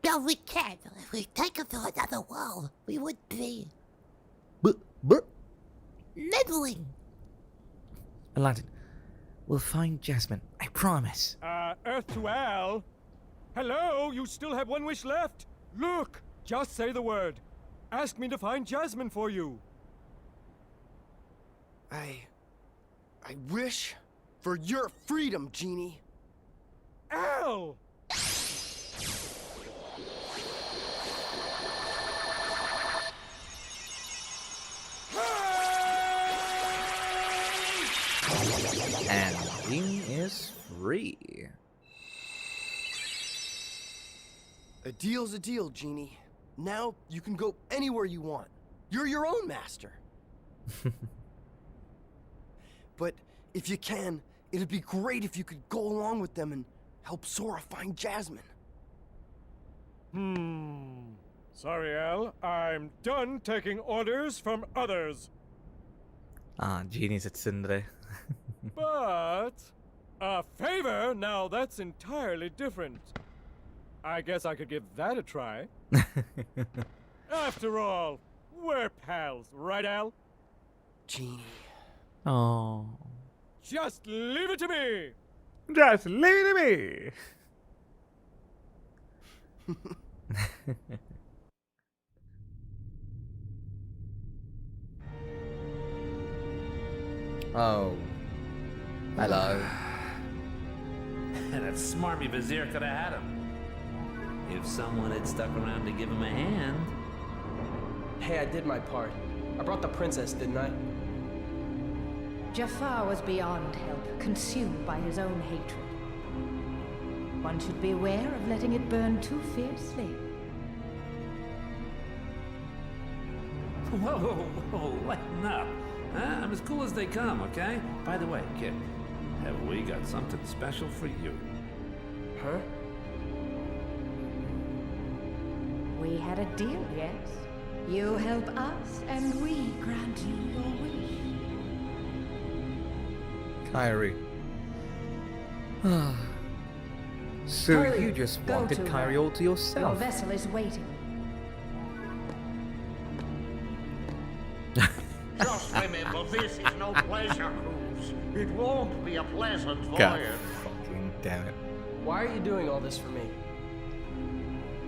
No, we can't. If we take him to another world, we would be But... meddling. Aladdin, we'll find Jasmine. I promise. Earth to Al? Hello, you still have one wish left. Look, just say the word. Ask me to find Jasmine for you. I wish for your freedom, Genie. Al! And he is free. A deal's a deal, Genie. Now you can go anywhere you want. You're your own master. But if you can, it'd be great if you could go along with them and help Sora find Jasmine. Sorry, Al. I'm done taking orders from others. Genie's at Tsundere. But a favor? Now that's entirely different. I guess I could give that a try. After all, we're pals, right, Al? Genie. Oh. Just leave it to me! Just leave it to me! Oh. Hello. That smarmy vizier could have had him. If someone had stuck around to give him a hand. Hey, I did my part. I brought the princess, didn't I? Jafar was beyond help, consumed by his own hatred. One should beware of letting it burn too fiercely. Whoa, whoa, whoa, lighten up. I'm as cool as they come, okay? By the way, kid, have we got something special for you? Huh? We had a deal, yes? You help us, and we grant you your wish. Kyrie. So Hurry, you just go wanted to Kyrie her. all to Your yourself. vessel is waiting. Just remember, this is no pleasure cruise. It won't be a pleasant voyage. God fucking damn it. Why are you doing all this for me?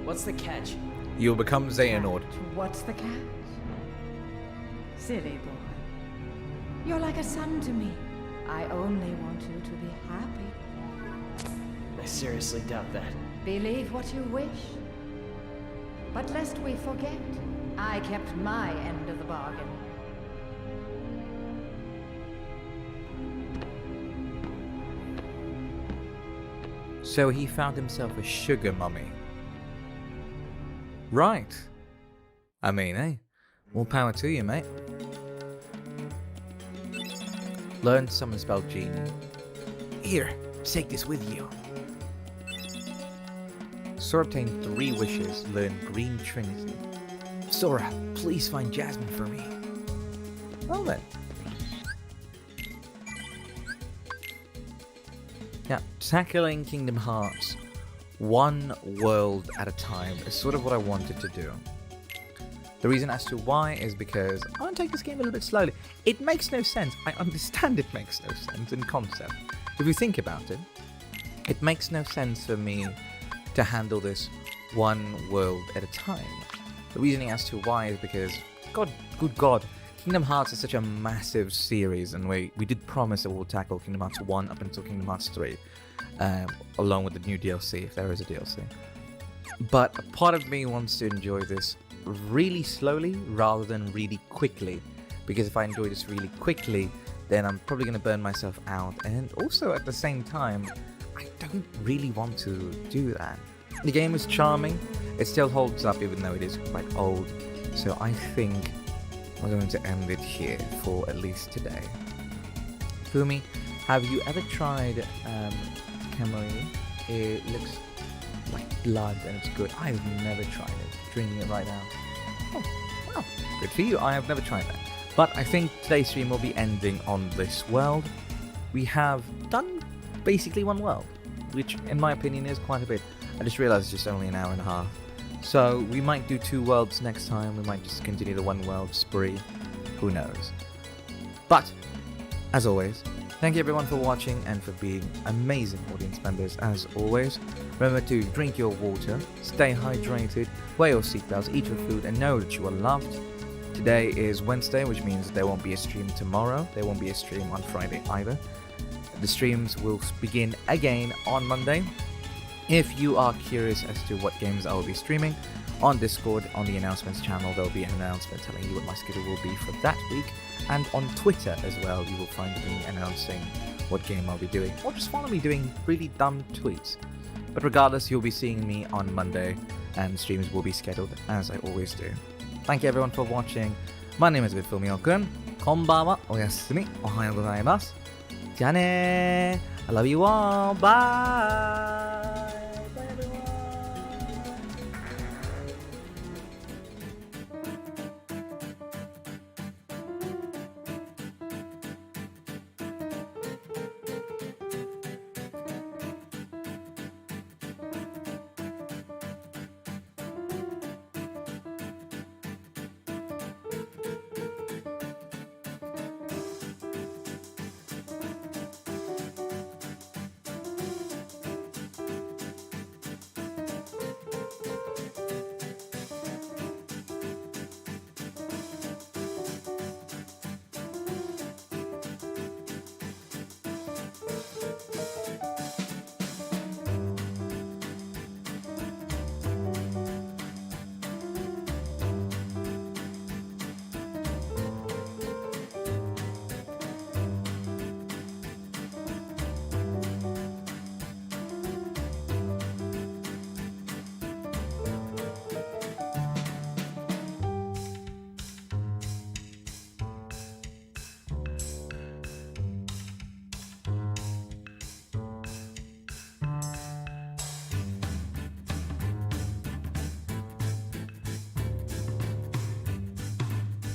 What's the catch? You'll become Xehanort. What's the catch? Silly boy. You're like a son to me. I only want you to be happy. I seriously doubt that. Believe what you wish. But lest we forget, I kept my end of the bargain. So he found himself a sugar mummy. Right. I mean, hey, more power to you, mate. Learn to summon spell genie. Here, take this with you. Sora obtained 3 wishes, learn Green Trinity. Sora, please find Jasmine for me. Well then. Now, tackling Kingdom Hearts one world at a time is sort of what I wanted to do. The reason as to why is because I want to take this game a little bit slowly. It makes no sense. I understand it makes no sense in concept. If you think about it, it makes no sense for me to handle this one world at a time. The reasoning as to why is because, good God, Kingdom Hearts is such a massive series, and we did promise that we'll tackle Kingdom Hearts 1 up until Kingdom Hearts 3, along with the new DLC, if there is a DLC. But a part of me wants to enjoy this really slowly rather than really quickly, because if I enjoy this really quickly, then I'm probably going to burn myself out, and also at the same time, I don't really want to do that. The game is charming, it still holds up even though it is quite old, so I think we're going to end it here for at least today. Fumi, have you ever tried Camry? It looks like blood and it's good. I've never tried it. Drinking it right now. Oh, well, good for you. I have never tried that. But I think today's stream will be ending on this world. We have done basically one world, which in my opinion is quite a bit. I just realized it's just only an hour and a half. So we might do 2 worlds next time. We might just continue the 1 world spree. Who knows? But, as always, thank you everyone for watching and for being amazing audience members as always. Remember to drink your water, stay hydrated, wear your seatbelts, eat your food, and know that you are loved. Today is Wednesday, which means there won't be a stream tomorrow. There won't be a stream on Friday either. The streams will begin again on Monday. If you are curious as to what games I will be streaming, on Discord, on the announcements channel, there will be an announcement telling you what my schedule will be for that week. And on Twitter as well, you will find me announcing what game I'll be doing, or just follow me doing really dumb tweets. But regardless, you'll be seeing me on Monday, and streams will be scheduled as I always do. Thank you everyone for watching. My name is Fumiyo-kun. Konbanwa, oyasumi, ohayo gozaimasu. じゃあねー. I love you all. Bye.